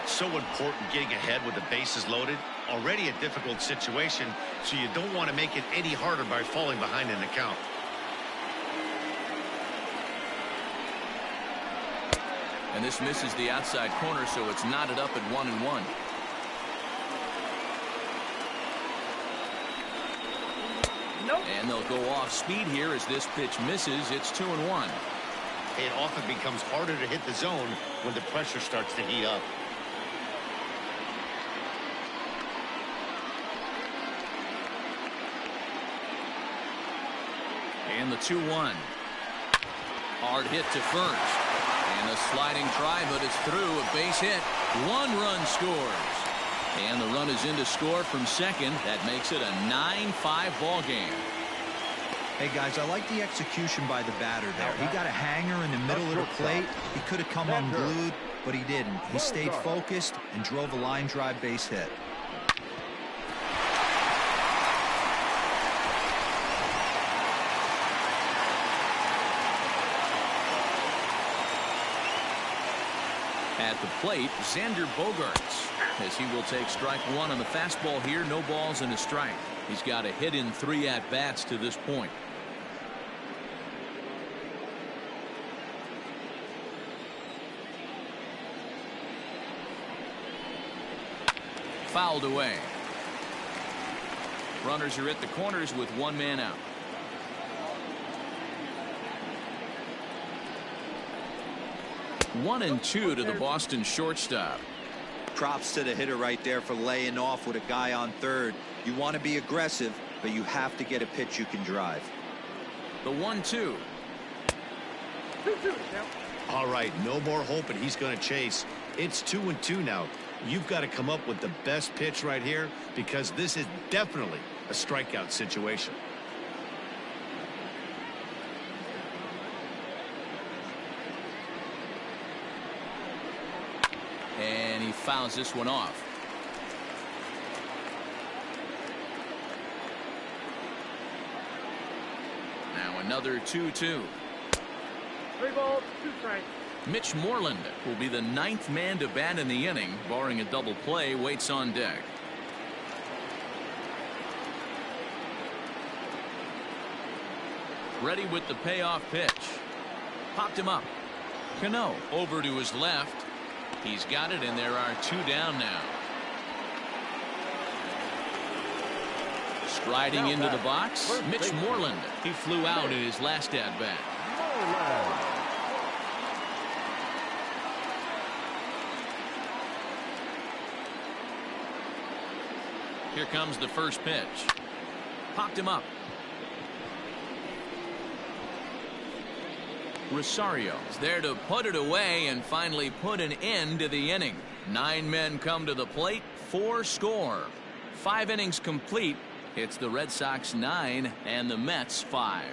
So important getting ahead with the bases loaded. Already a difficult situation, so you don't want to make it any harder by falling behind in the count. And this misses the outside corner, so it's knotted up at 1-1. Nope. And they'll go off speed here as this pitch misses. It's 2-1. It often becomes harder to hit the zone when the pressure starts to heat up. And the 2-1. Hard hit to first. And a sliding try, but it's through. A base hit. 1 run scores. And the run is in to score from second. That makes it a 9-5 ball game. Hey, guys, I like the execution by the batter there. He got a hanger in the middle of the plate. He could have come unglued, but he didn't. He stayed focused and drove a line drive base hit. At the plate, Xander Bogaerts, as he will take strike one on the fastball here. No balls and a strike. He's got a hit in 3 at-bats to this point. Fouled away. Runners are at the corners with 1 man out. One and 2 to the Boston shortstop. Props to the hitter right there for laying off with a guy on third. You want to be aggressive, but you have to get a pitch you can drive. The 1-2. All right, no more hoping he's going to chase. It's 2-2 now. You've got to come up with the best pitch right here, because this is definitely a strikeout situation. And he fouls this one off. Now another 2-2. 3 balls, 2 strikes. Mitch Moreland will be the 9th man to bat in the inning. Barring a double play, waits on deck. Ready with the payoff pitch. Popped him up. Cano over to his left. He's got it, and there are 2 down now. Striding into the box, Mitch Moreland. He flew out in his last at-bat. Here comes the first pitch. Popped him up. Rosario is there to put it away and finally put an end to the inning. 9 men come to the plate, 4 score. 5 innings complete. It's the Red Sox 9 and the Mets 5.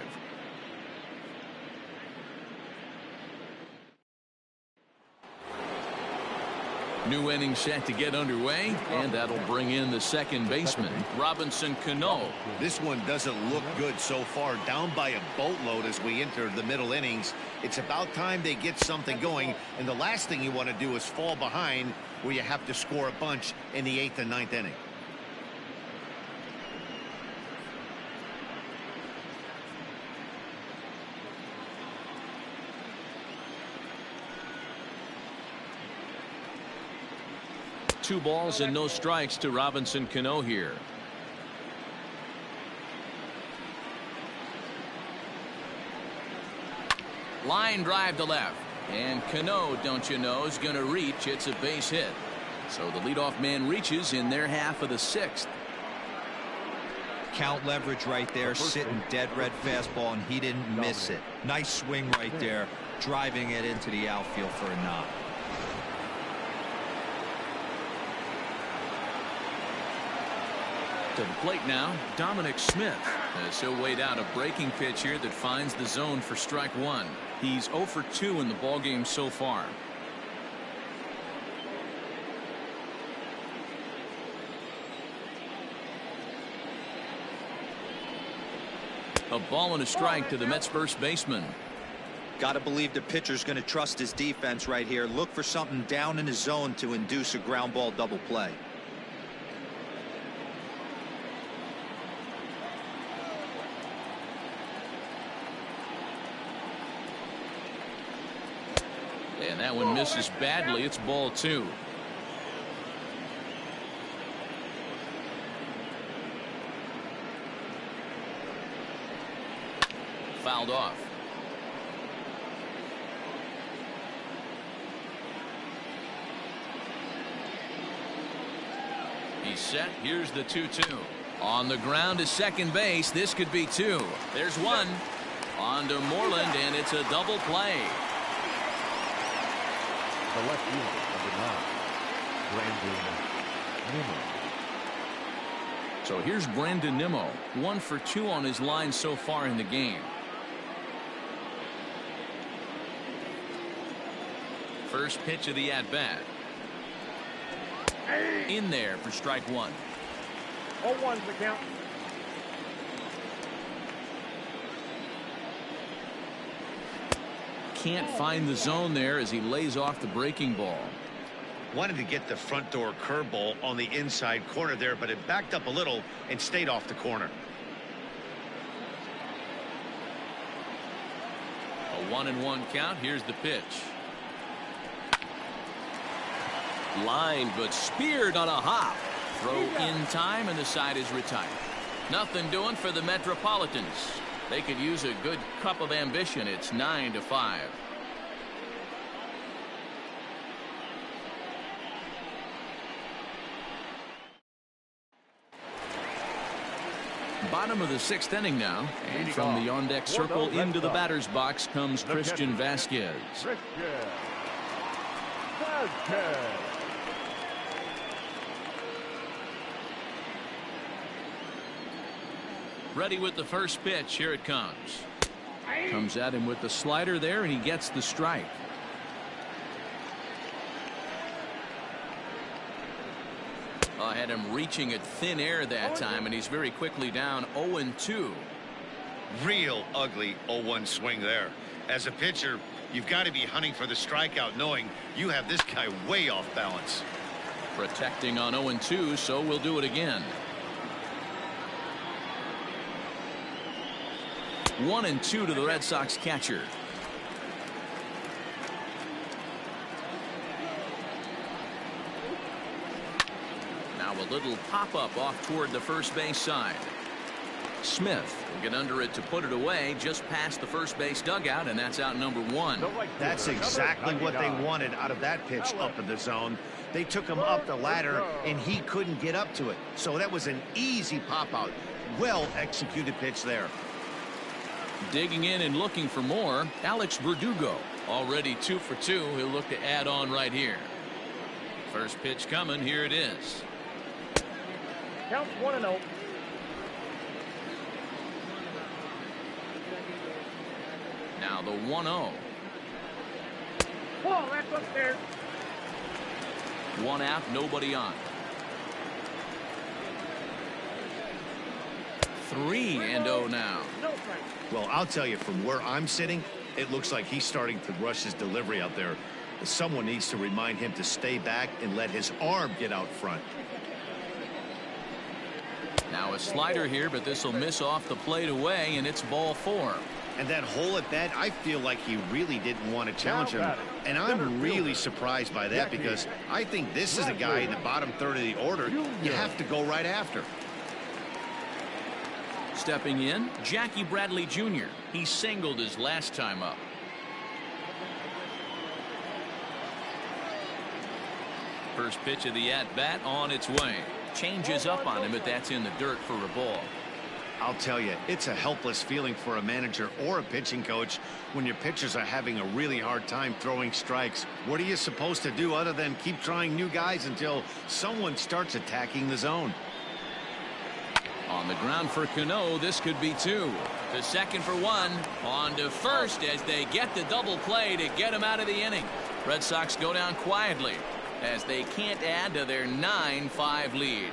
New inning set to get underway, and that'll bring in the second baseman, Robinson Cano. This one doesn't look good so far. Down by a boatload as we enter the middle innings. It's about time they get something going, and the last thing you want to do is fall behind where you have to score a bunch in the 8th and 9th inning. Two balls and no strikes to Robinson Cano here. Line drive to left, and Cano, don't you know, is going to reach. It's a base hit. So the leadoff man reaches in their half of the 6th. Count leverage right there, sitting dead red fastball, and he didn't miss it. Nice swing right there, driving it into the outfield for a knock. To the plate now, Dominic Smith, as he'll wait out a breaking pitch here that finds the zone for strike 1. He's 0 for 2 in the ballgame so far. A ball and a strike to the Mets first baseman. Got to believe the pitcher's going to trust his defense right here. Look for something down in his zone to induce a ground ball double play. And that one misses badly. It's ball 2. Fouled off. He's set. Here's the 2-2. On the ground to second base. This could be 2. There's 1. On to Moreland, and it's a double play. The left fielder, number 9, Brandon So here's Brandon Nimmo, 1 for 2 on his line so far in the game. First pitch of the at-bat. In there for strike 1. 0-1's the count. Can't find the zone there as he lays off the breaking ball. Wanted to get the front door curveball on the inside corner there, but it backed up a little and stayed off the corner. A 1-1 count. Here's the pitch. Lined but speared on a hop. Throw in time and the side is retired. Nothing doing for the Metropolitans. They could use a good cup of ambition. It's 9-5. Bottom of the 6th inning now, and from the on-deck circle into the batter's box comes Christian Vasquez. Ready with the first pitch. Here it comes. Comes at him with the slider there, and he gets the strike. I had him reaching at thin air that time, and he's very quickly down 0-2. Real ugly 0-1 swing there. As a pitcher, you've got to be hunting for the strikeout, knowing you have this guy way off balance. Protecting on 0-2, so we'll do it again. 1-2 to the Red Sox catcher. Now a little pop-up off toward the first base side. Smith will get under it to put it away just past the first base dugout, and that's out number 1. That's exactly what they wanted out of that pitch up in the zone. They took him up the ladder, and he couldn't get up to it. So that was an easy pop-out. Well-executed pitch there. Digging in and looking for more, Alex Verdugo. Already 2 for 2. He'll look to add on right here. First pitch coming. Here it is. Count 1-0. Now the 1-0. Ball, that's upstairs. 1 out, nobody on. 3-0 now. No strike. Well, I'll tell you, from where I'm sitting, it looks like he's starting to rush his delivery out there. Someone needs to remind him to stay back and let his arm get out front. Now a slider here, but this will miss off the plate away, and it's ball 4. And that hole at bat, I feel like he really didn't want to challenge him. And I'm really surprised by that, because I think this is a guy in the bottom third of the order you have to go right after. Stepping in, Jackie Bradley Jr. He singled his last time up. First pitch of the at-bat on its way. Changes up on him, but that's in the dirt for a ball. I'll tell you, it's a helpless feeling for a manager or a pitching coach when your pitchers are having a really hard time throwing strikes. What are you supposed to do other than keep trying new guys until someone starts attacking the zone? On the ground for Cano, this could be 2. To second for 1. On to first as they get the double play to get him out of the inning. Red Sox go down quietly as they can't add to their 9-5 lead.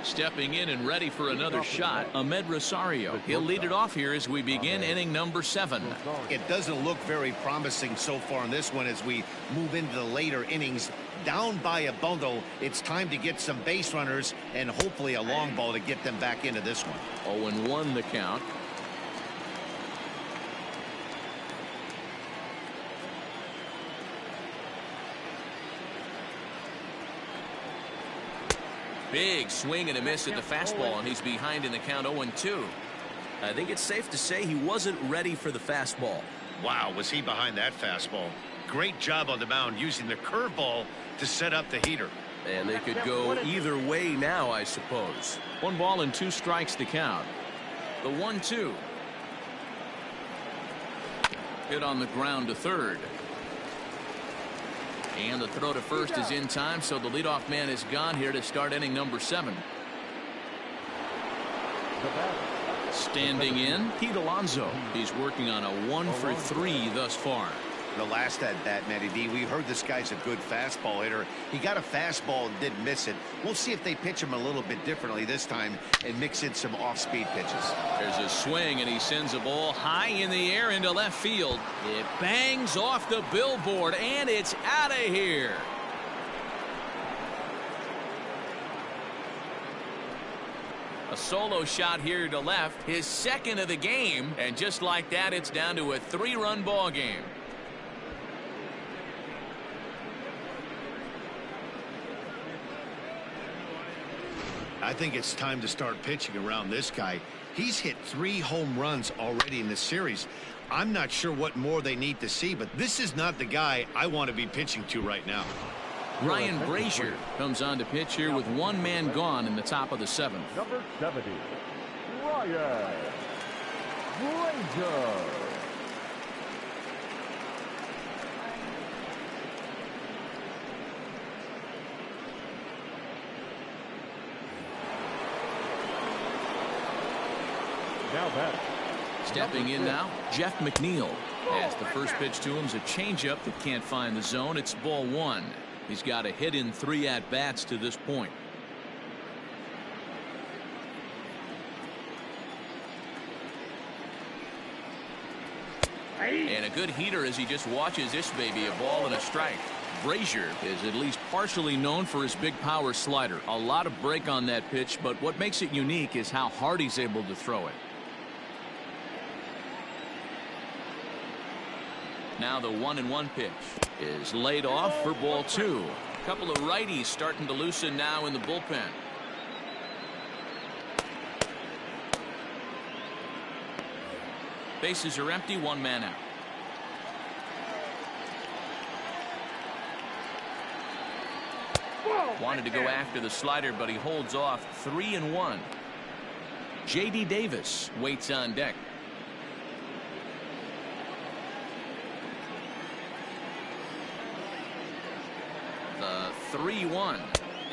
Stepping in and ready for another shot, Ahmed Rosario. He'll lead it off here as we begin inning number 7. It doesn't look very promising so far in this one as we move into the later innings. Down by a bundle, it's time to get some base runners and hopefully a long ball to get them back into this one. 0-1 the count. Big swing and a miss at the fastball, and he's behind in the count 0-2. I think it's safe to say he wasn't ready for the fastball. Wow, was he behind that fastball. Great job on the mound using the curveball to set up the heater. And they could go either way now, I suppose. 1 ball and 2 strikes to count. The 1-2. Hit on the ground to third. And the throw to first is in time, so the leadoff man is gone here to start inning number 7. Standing in, Pete Alonso. He's working on a 1-for-3 thus far. The last at bat, Matty D, we heard this guy's a good fastball hitter. He got a fastball and didn't miss it. We'll see if they pitch him a little bit differently this time and mix in some off-speed pitches. There's a swing, and he sends a ball high in the air into left field. It bangs off the billboard, and it's out of here. A solo shot here to left, his second of the game, and just like that, it's down to a 3-run ball game. I think it's time to start pitching around this guy. He's hit 3 home runs already in this series. I'm not sure what more they need to see, but this is not the guy I want to be pitching to right now. Ryan Brazier comes on to pitch here with 1 man gone in the top of the 7th. Number 70, Ryan Brazier. Now that. Stepping in now, Jeff McNeil. As the first pitch to him is a changeup that can't find the zone. It's ball 1. He's got a hit in 3 at-bats to this point. And a good heater as he just watches this baby, a ball and a strike. Brazier is at least partially known for his big power slider. A lot of break on that pitch, but what makes it unique is how hard he's able to throw it. Now the 1-1 pitch is laid off for ball 2. A couple of righties starting to loosen now in the bullpen. Bases are empty, 1 man out. Wanted to go after the slider, but he holds off. 3-1. J.D. Davis waits on deck. The 3-1.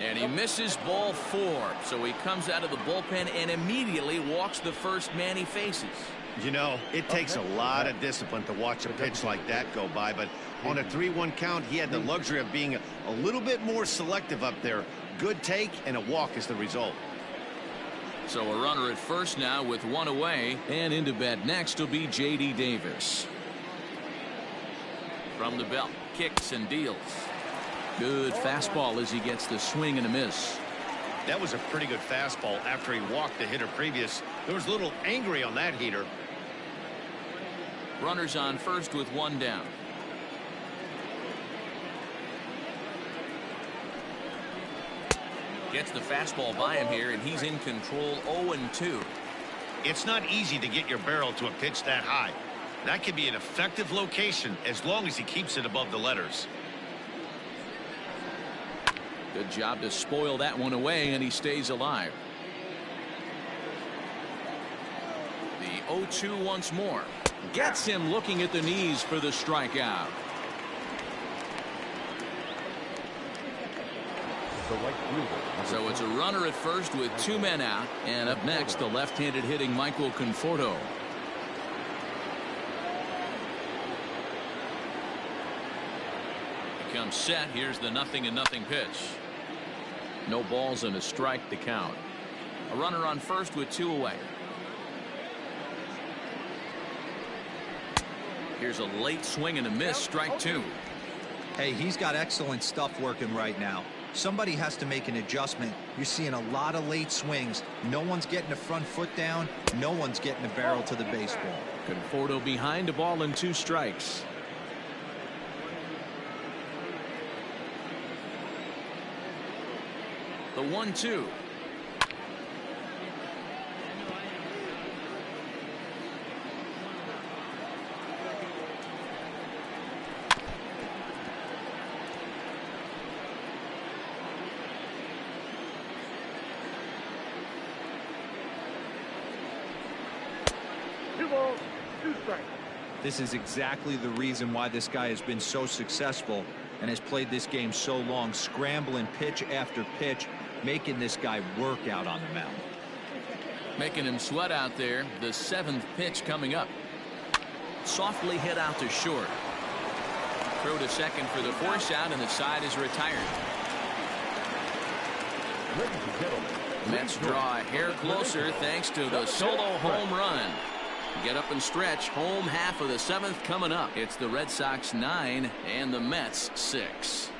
And he misses ball 4. So he comes out of the bullpen and immediately walks the first man he faces. You know, it takes a lot of discipline to watch a pitch like that go by, but on a 3-1 count, he had the luxury of being a little bit more selective up there. Good take, and a walk is the result. So a runner at first now with 1 away, and into bat next will be J.D. Davis. From the belt, kicks and deals. Good fastball as he gets the swing and a miss. That was a pretty good fastball after he walked the hitter previous. There was a little angry on that heater. Runners on first with 1 down. Gets the fastball by him here, and he's in control. 0-2. It's not easy to get your barrel to a pitch that high. That can be an effective location as long as he keeps it above the letters. Good job to spoil that one away, and he stays alive. The 0-2 once more. Gets him looking at the knees for the strikeout. So it's a runner at first with 2 men out, and up next the left-handed hitting Michael Conforto. Becomes set. Here's the 0-0 pitch. No balls and a strike to count. A runner on first with 2 away. Here's a late swing and a miss, strike 2. Hey, he's got excellent stuff working right now. Somebody has to make an adjustment. You're seeing a lot of late swings. No one's getting the front foot down. No one's getting the barrel to the baseball. Conforto behind, a ball and 2 strikes. The 1-2. This is exactly the reason why this guy has been so successful. and has played this game so long, scrambling pitch after pitch, making this guy work out on the mound. Making him sweat out there. The 7th pitch coming up. Softly hit out to short. Throw to second for the force out, and the side is retired. Ladies and gentlemen, Mets draw a hair closer thanks to the solo home run. Get up and stretch. Home half of the 7th coming up. It's the Red Sox 9 and the Mets 6.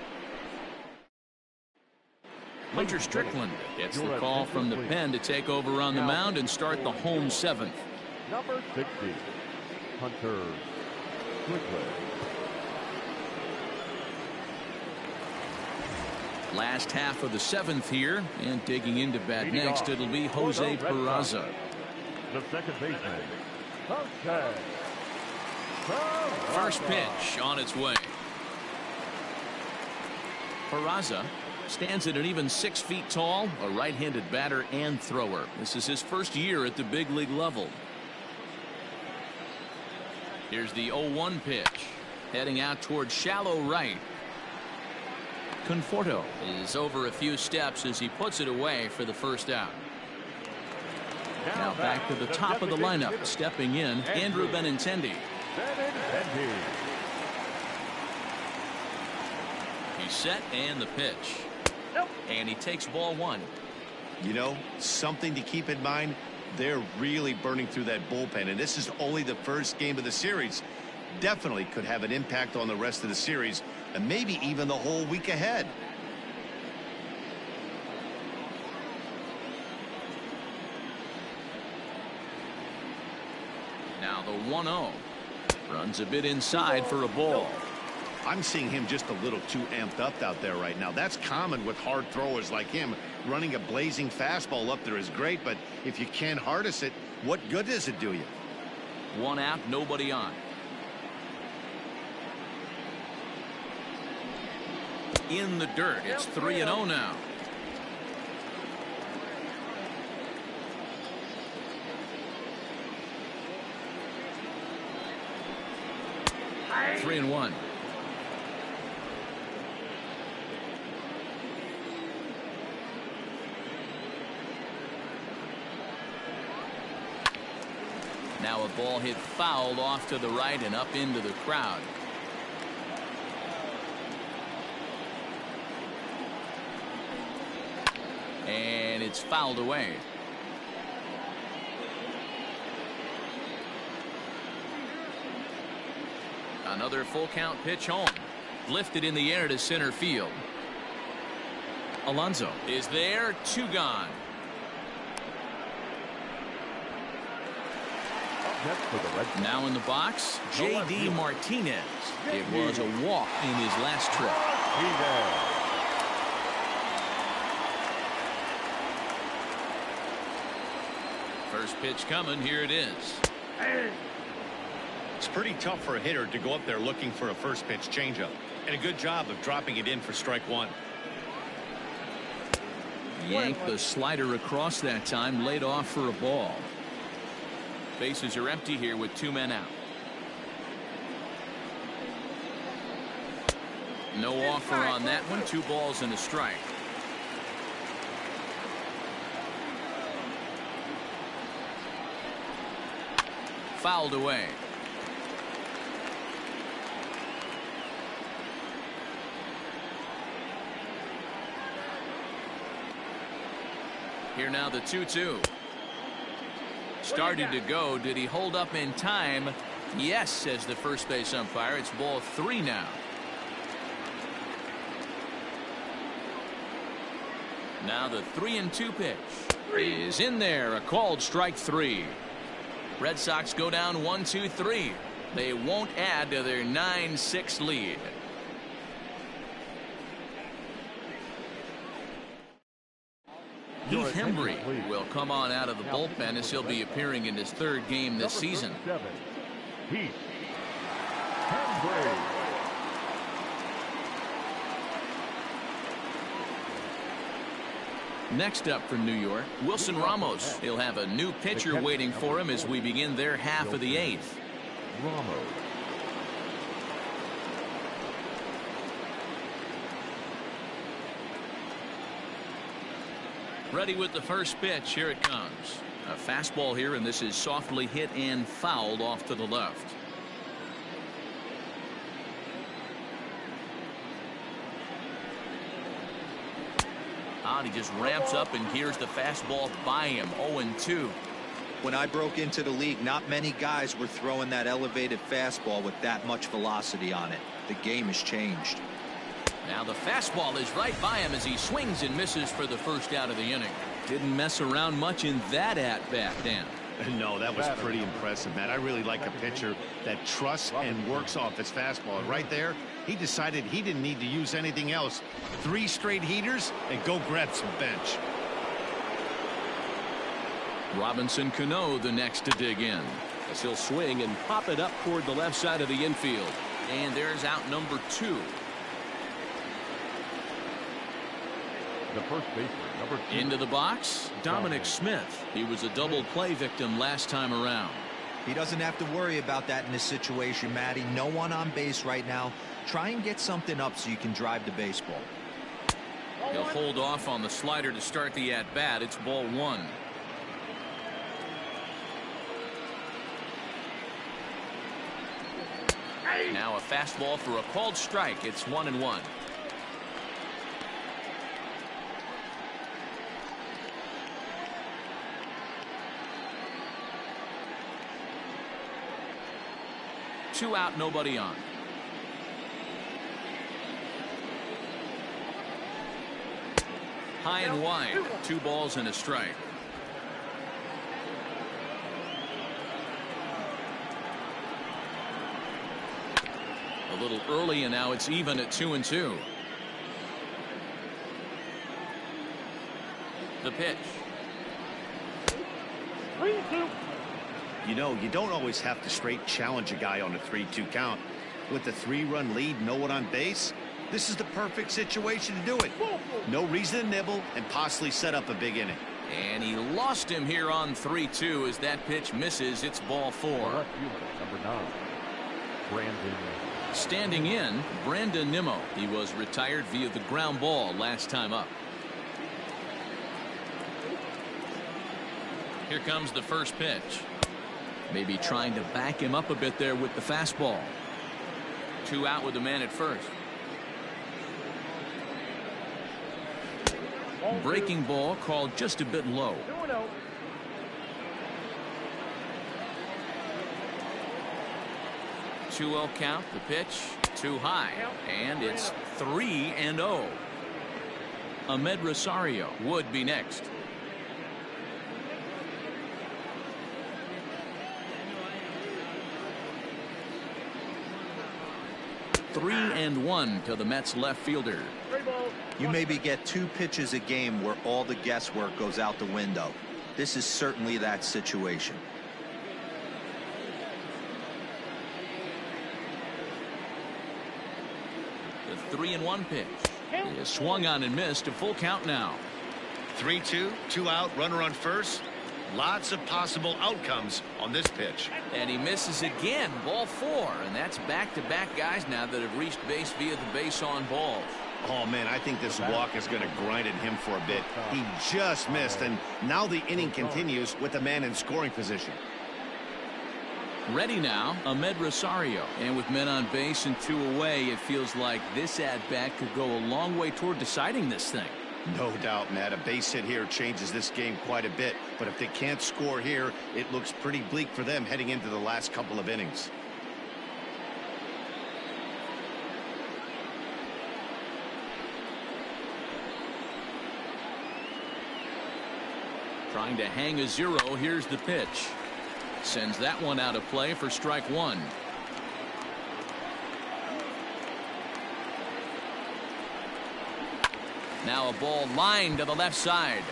Hunter Strickland gets the call from the pen to take over on the mound and start the home 7th. number 60, Hunter Strickland. Last half of the 7th here, and digging into bat next, it'll be Jose Peraza. The second baseman, Jose. First pitch on its way. Peraza stands at an even 6 feet tall, a right-handed batter and thrower. This is his first year at the big league level. Here's the 0-1 pitch, heading out towards shallow right. Conforto is over a few steps as he puts it away for the first out. Now back to the top of the lineup, stepping in, Andrew Benintendi. He's set, and the pitch. And he takes ball 1. You know, something to keep in mind, they're really burning through that bullpen, and this is only the first game of the series. Definitely could have an impact on the rest of the series, and maybe even the whole week ahead. Now the 1-0. Runs a bit inside for a ball. I'm seeing him just a little too amped up out there right now. That's common with hard throwers like him. Running a blazing fastball up there is great, but if you can't harness it, what good does it do you? 1 out, nobody on. In the dirt. It's 3-0 now. Hey. 3-1. Now a ball hit fouled off to the right and up into the crowd. And it's fouled away. Another full count pitch home. Lifted in the air to center field. Alonso is there. 2 gone. Now in the box, J.D. Martinez. It was a walk in his last trip. First pitch coming. Here it is. It's pretty tough for a hitter to go up there looking for a first pitch changeup, and a good job of dropping it in for strike 1. Yanked the slider across that time, laid off for a ball. Bases are empty here with 2 men out. No offer on that one. 2 balls and a strike. Fouled away. Here now the 2-2. Started to go. Did he hold up in time? Yes, says the first base umpire. It's ball 3 now. Now the 3-2 pitch is in there. A called strike 3. Red Sox go down 1-2-3. They won't add to their 9-6 lead. Heath Hembree will come on out of the bullpen as he'll be appearing in his 3rd game this season. Heath Hembree. Next up from New York, Wilson Ramos. He'll have a new pitcher waiting for him as we begin their half of the 8th. Ramos. Ready with the first pitch. Here it comes. A fastball here, and this is softly hit and fouled off to the left. He just ramps up, and here's the fastball by him. 0-2. When I broke into the league, not many guys were throwing that elevated fastball with that much velocity on it. The game has changed. Now the fastball is right by him as he swings and misses for the first out of the inning. Didn't mess around much in that at-bat, Dan. No, that was pretty impressive, Matt. I really like a pitcher that trusts and works off his fastball. And right there, he decided he didn't need to use anything else. 3 straight heaters and go grab some bench. Robinson Cano the next to dig in. As he'll swing and pop it up toward the left side of the infield. And there's out number 2. The first baseman, number 2. Into the box, Dominic Smith. He was a double play victim last time around. He doesn't have to worry about that in this situation, Matty. No one on base right now. Try and get something up so you can drive the baseball. He'll hold off on the slider to start the at-bat. It's ball 1. Now a fastball for a called strike. It's 1-1. Two out, nobody on. High and wide. 2 balls and a strike. A little early, and now it's even at 2-2. The pitch. 3-2. You know, you don't always have to straight challenge a guy on a 3-2 count. With the 3-run lead, no one on base, this is the perfect situation to do it. No reason to nibble and possibly set up a big inning. And he lost him here on 3-2 as that pitch misses. It's ball 4. Left fielder, number 9, Brandon. Standing in, Brandon Nimmo. He was retired via the ground ball last time up. Here comes the first pitch. Maybe trying to back him up a bit there with the fastball. 2 out with the man at first. Breaking ball called just a bit low. 2-0. Two-0 count. The pitch too high, and it's 3-0. Ahmed Rosario would be next. 3-1 to the Mets left fielder. You maybe get 2 pitches a game where all the guesswork goes out the window. This is certainly that situation. The 3-1 pitch. He is swung on and missed. A full count now. 3-2, 2 out, runner on first. Lots of possible outcomes on this pitch. And he misses again. Ball 4. And that's back-to-back guys now that have reached base via the base on balls. Oh, man, I think this walk is going to grind at him for a bit. He just missed, and now the inning continues with the man in scoring position. Ready now, Ahmed Rosario. And with men on base and 2 away, it feels like this at-bat could go a long way toward deciding this thing. No doubt, Matt. A base hit here changes this game quite a bit. But if they can't score here, it looks pretty bleak for them heading into the last couple of innings. Trying to hang a 0. Here's the pitch. Sends that one out of play for strike 1. Now a ball lined to the left side.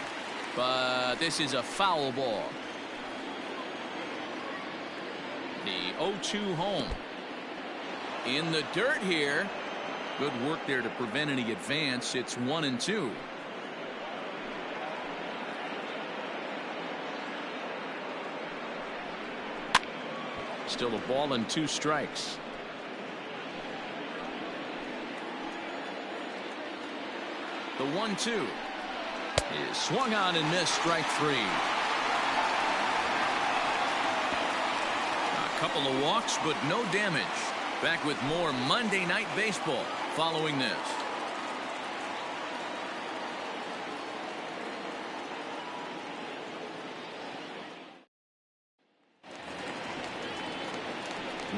But this is a foul ball. The 0-2 home. In the dirt here. Good work there to prevent any advance. It's 1-2. Still a ball and 2 strikes. The 1-2. is swung on and missed, strike three. A couple of walks, but no damage. Back with more Monday Night Baseball following this.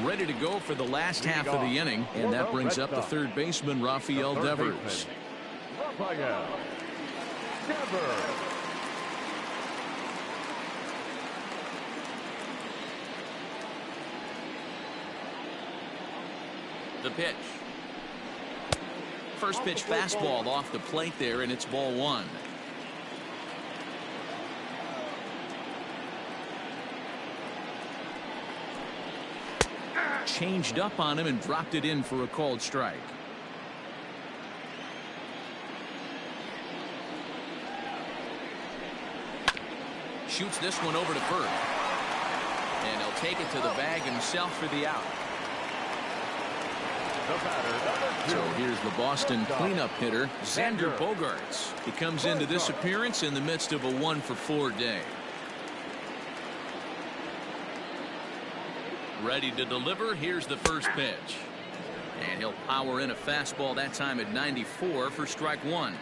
Ready to go for the last half of the inning, and that brings up the third baseman, Rafael Devers. Rafael Devers. The pitch. First pitch fastball off the plate there, and it's ball one. Changed up on him and dropped it in for a called strike. Shoots this one over to first. And he'll take it to the bag himself for the out. So here's the Boston cleanup hitter, Xander Bogaerts. He comes into this appearance in the midst of a 1-for-4 day. Ready to deliver. Here's the first pitch. And he'll power in a fastball that time at 94 for strike one.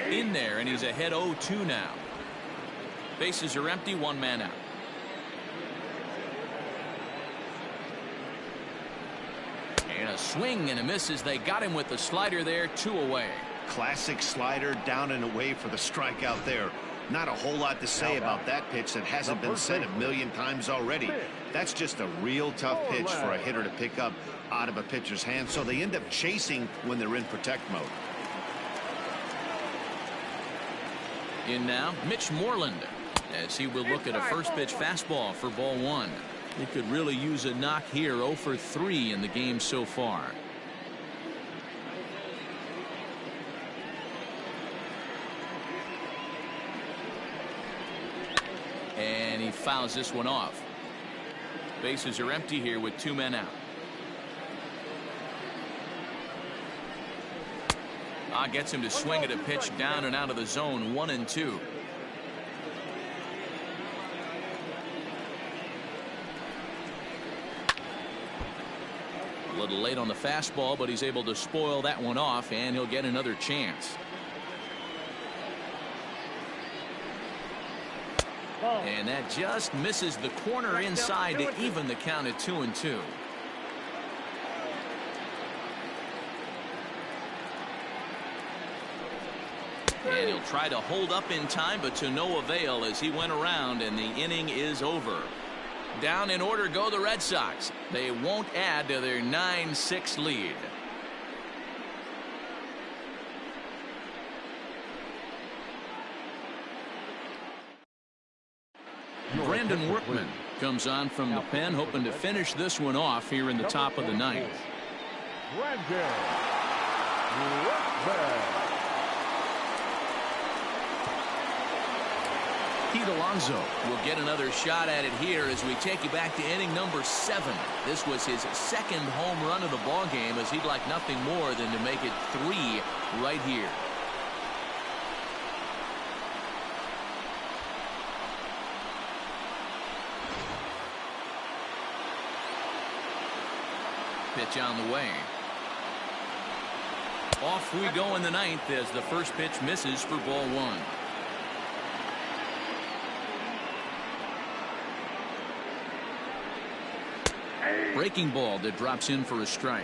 In there, and he's ahead 0-2 now. Bases are empty, one man out. And a swing and a miss as they got him with the slider there, 2 away. Classic slider, down and away for the strikeout there. Not a whole lot to say about that pitch that hasn't been said a million times already. That's just a real tough pitch for a hitter to pick up out of a pitcher's hand, so they end up chasing when they're in protect mode. In now, Mitch Moreland, as he will look at a first pitch fastball for ball one. He could really use a knock here. 0 for 3 in the game so far. And he fouls this one off. Bases are empty here with 2 men out. Gets him to swing at a pitch down and out of the zone. 1-2. A little late on the fastball, but he's able to spoil that one off, and he'll get another chance. And that just misses the corner inside to even the count at 2-2. And he'll try to hold up in time, but to no avail as he went around, and the inning is over. Down in order go the Red Sox. They won't add to their 9-6 lead. Brandon Workman comes on from the pen, hoping to finish this one off here in the top of the ninth. Brandon Workman. Pete Alonso will get another shot at it here as we take you back to inning number 7. This was his second home run of the ball game, as he'd like nothing more than to make it 3 right here. Pitch on the way. Off we go in the ninth as the first pitch misses for ball 1. Breaking ball that drops in for a strike.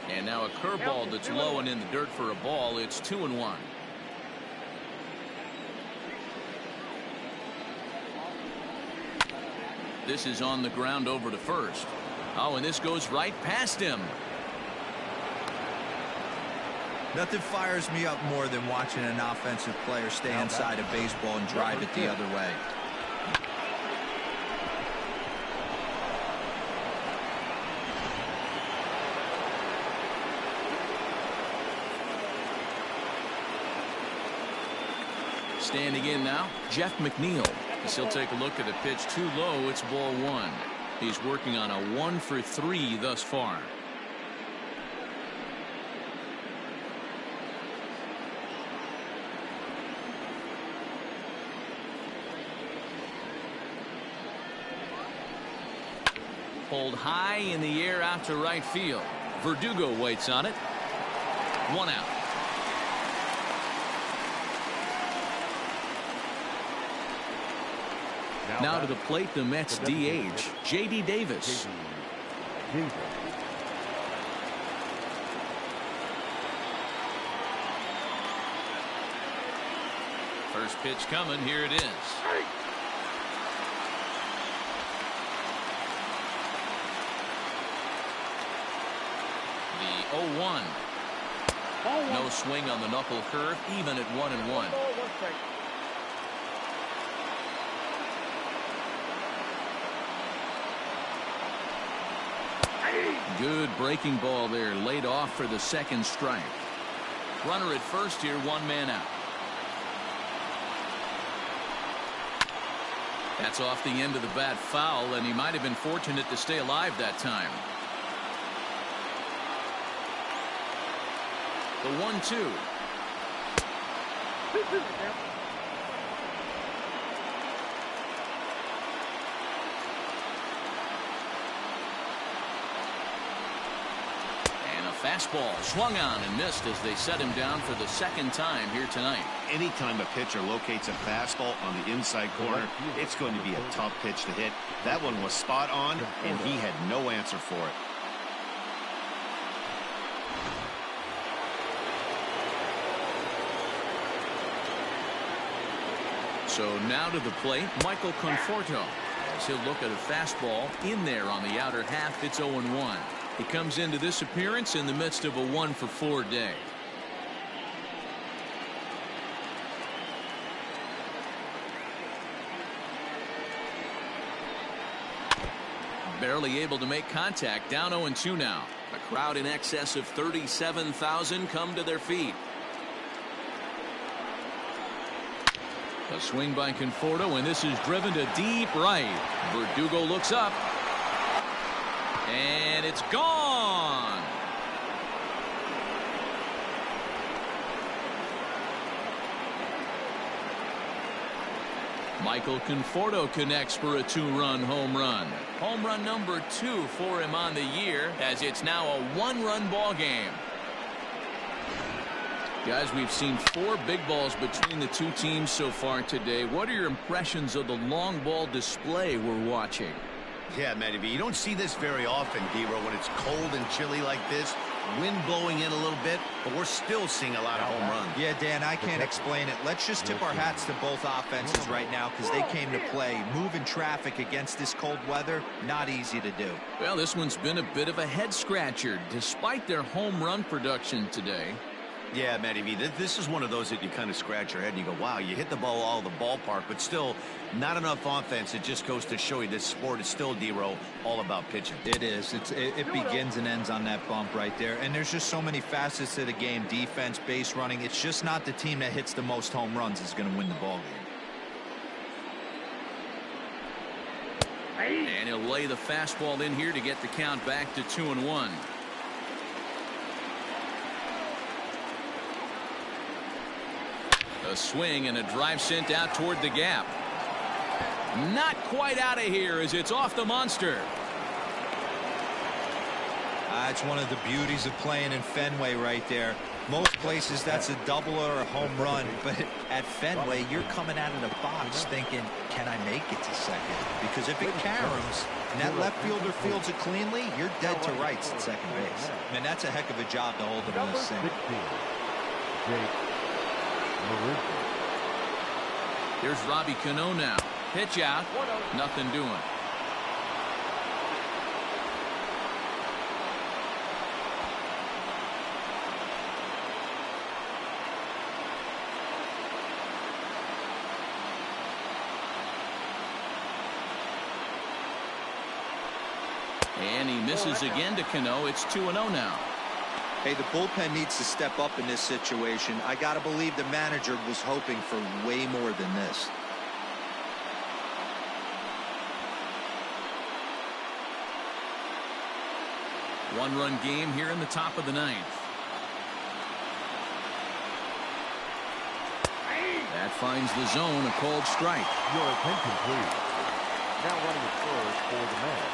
And now a curveball that's low and in the dirt for a ball. It's 2-1. This is on the ground over to first. Oh, and this goes right past him. Nothing fires me up more than watching an offensive player stay inside a baseball and drive it the other way. Standing in now, Jeff McNeil. As he'll take a look at a pitch too low. It's ball one. He's working on a 1 for 3 thus far. Pulled high in the air out to right field. Verdugo waits on it. 1 out. Now to the plate, the Mets DH, J.D. Davis. First pitch coming. Here it is. The 0-1. No swing on the knuckle curve, even at 1-1. Good breaking ball there, laid off for the second strike. Runner at first here, 1 man out. That's off the end of the bat foul, and he might have been fortunate to stay alive that time. The 1-2. And a fastball swung on and missed as they set him down for the second time here tonight. Anytime a pitcher locates a fastball on the inside corner, it's going to be a tough pitch to hit. That one was spot on, and he had no answer for it. So now to the plate, Michael Conforto, as he'll look at a fastball in there on the outer half. It's 0-1. He comes into this appearance in the midst of a 1 for 4 day. Barely able to make contact. Down 0-2 now. A crowd in excess of 37,000 come to their feet. A swing by Conforto, and this is driven to deep right. Verdugo looks up, and it's gone. Michael Conforto connects for a 2-run home run. Home run number 2 for him on the year, as it's now a 1-run ball game. Guys, we've seen 4 big balls between the two teams so far today. What are your impressions of the long ball display we're watching? Yeah, Matty B, you don't see this very often, D-Row, when it's cold and chilly like this. Wind blowing in a little bit, but we're still seeing a lot of home runs. Yeah, Dan, I can't explain it. Let's just tip our hats to both offenses right now because they came to play. Moving traffic against this cold weather, not easy to do. Well, this one's been a bit of a head-scratcher, despite their home run production today. Yeah, Matty B, this is one of those that you kind of scratch your head and you go, wow, you hit the ball all the ballpark, but still not enough offense. It just goes to show you this sport is still, D-Row, all about pitching. It is. It begins and ends on that bump right there. And there's just so many facets to the game. Defense, base running. It's just not the team that hits the most home runs is going to win the ball game. And he'll lay the fastball in here to get the count back to 2-1. A swing and a drive sent out toward the gap. Not quite out of here as it's off the monster. It's one of the beauties of playing in Fenway right there. Most places that's a double or a home run, but at Fenway you're coming out of the box thinking, can I make it to second? Because if it caroms and that left fielder fields it cleanly, you're dead to rights at second base. I mean, that's a heck of a job to hold him in this thing. Here's Robbie Cano now. Pitch out. Nothing doing. And he misses again to Cano. It's 2-0 now. Hey, the bullpen needs to step up in this situation. I got to believe the manager was hoping for way more than this. One-run game here in the top of the ninth. That finds the zone, a called strike. Your attention, please. Now running at first for the man.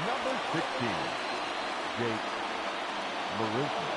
Number 16, Jake Marisnick.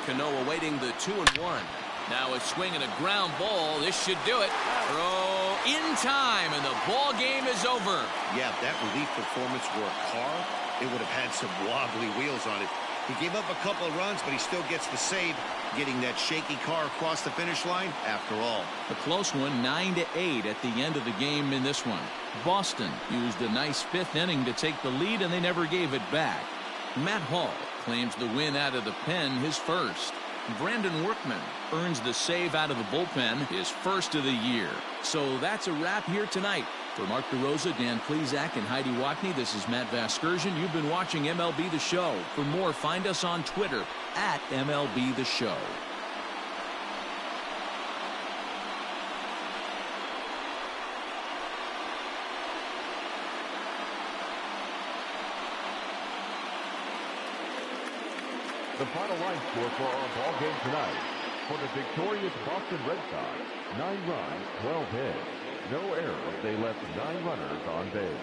Cano awaiting the 2-1. Now a swing and a ground ball. This should do it. Throw in time, and the ball game is over. Yeah, if that relief performance were a car, it would have had some wobbly wheels on it. He gave up a couple of runs, but he still gets the save, getting that shaky car across the finish line after all. A close one, 9-8 at the end of the game in this one. Boston used a nice fifth inning to take the lead, and they never gave it back. Matt Hall claims the win out of the pen, his first. Brandon Workman earns the save out of the bullpen, his first of the year. So that's a wrap here tonight. For Mark DeRosa, Dan Plesac, and Heidi Watney, this is Matt Vasgersian. You've been watching MLB The Show. For more, find us on Twitter at MLB The Show. The final line score for our ball game tonight. For the victorious Boston Red Sox, 9 runs, 12 hits. No errors. They left 9 runners on base.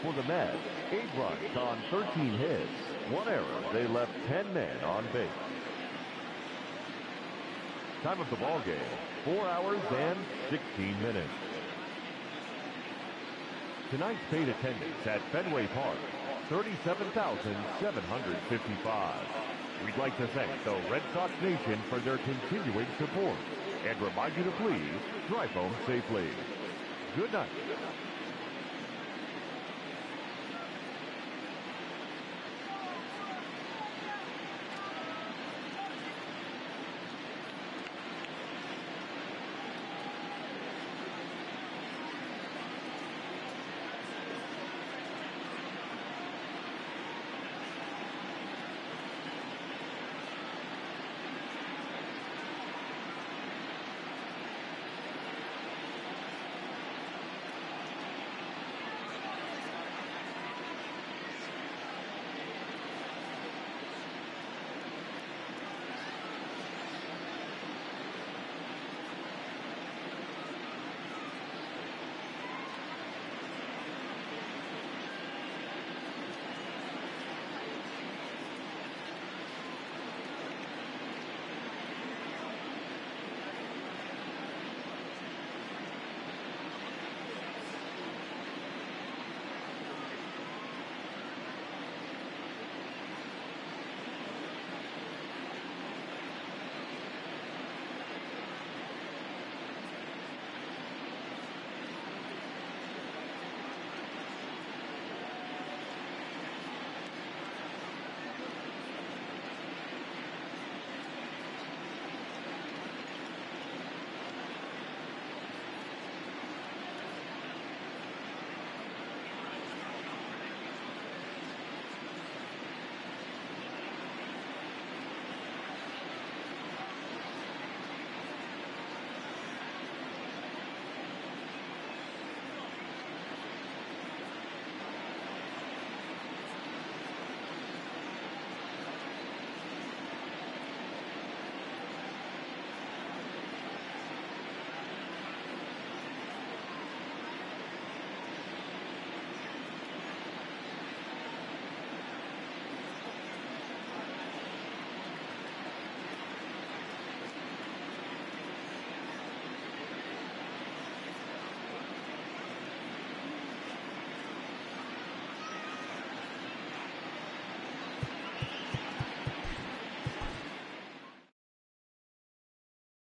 For the Mets, 8 runs on 13 hits. 1 error. They left 10 men on base. Time of the ball game, 4 hours and 16 minutes. Tonight's paid attendance at Fenway Park, 37,755. We'd like to thank the Red Sox Nation for their continuing support and remind you to please drive home safely. Good night.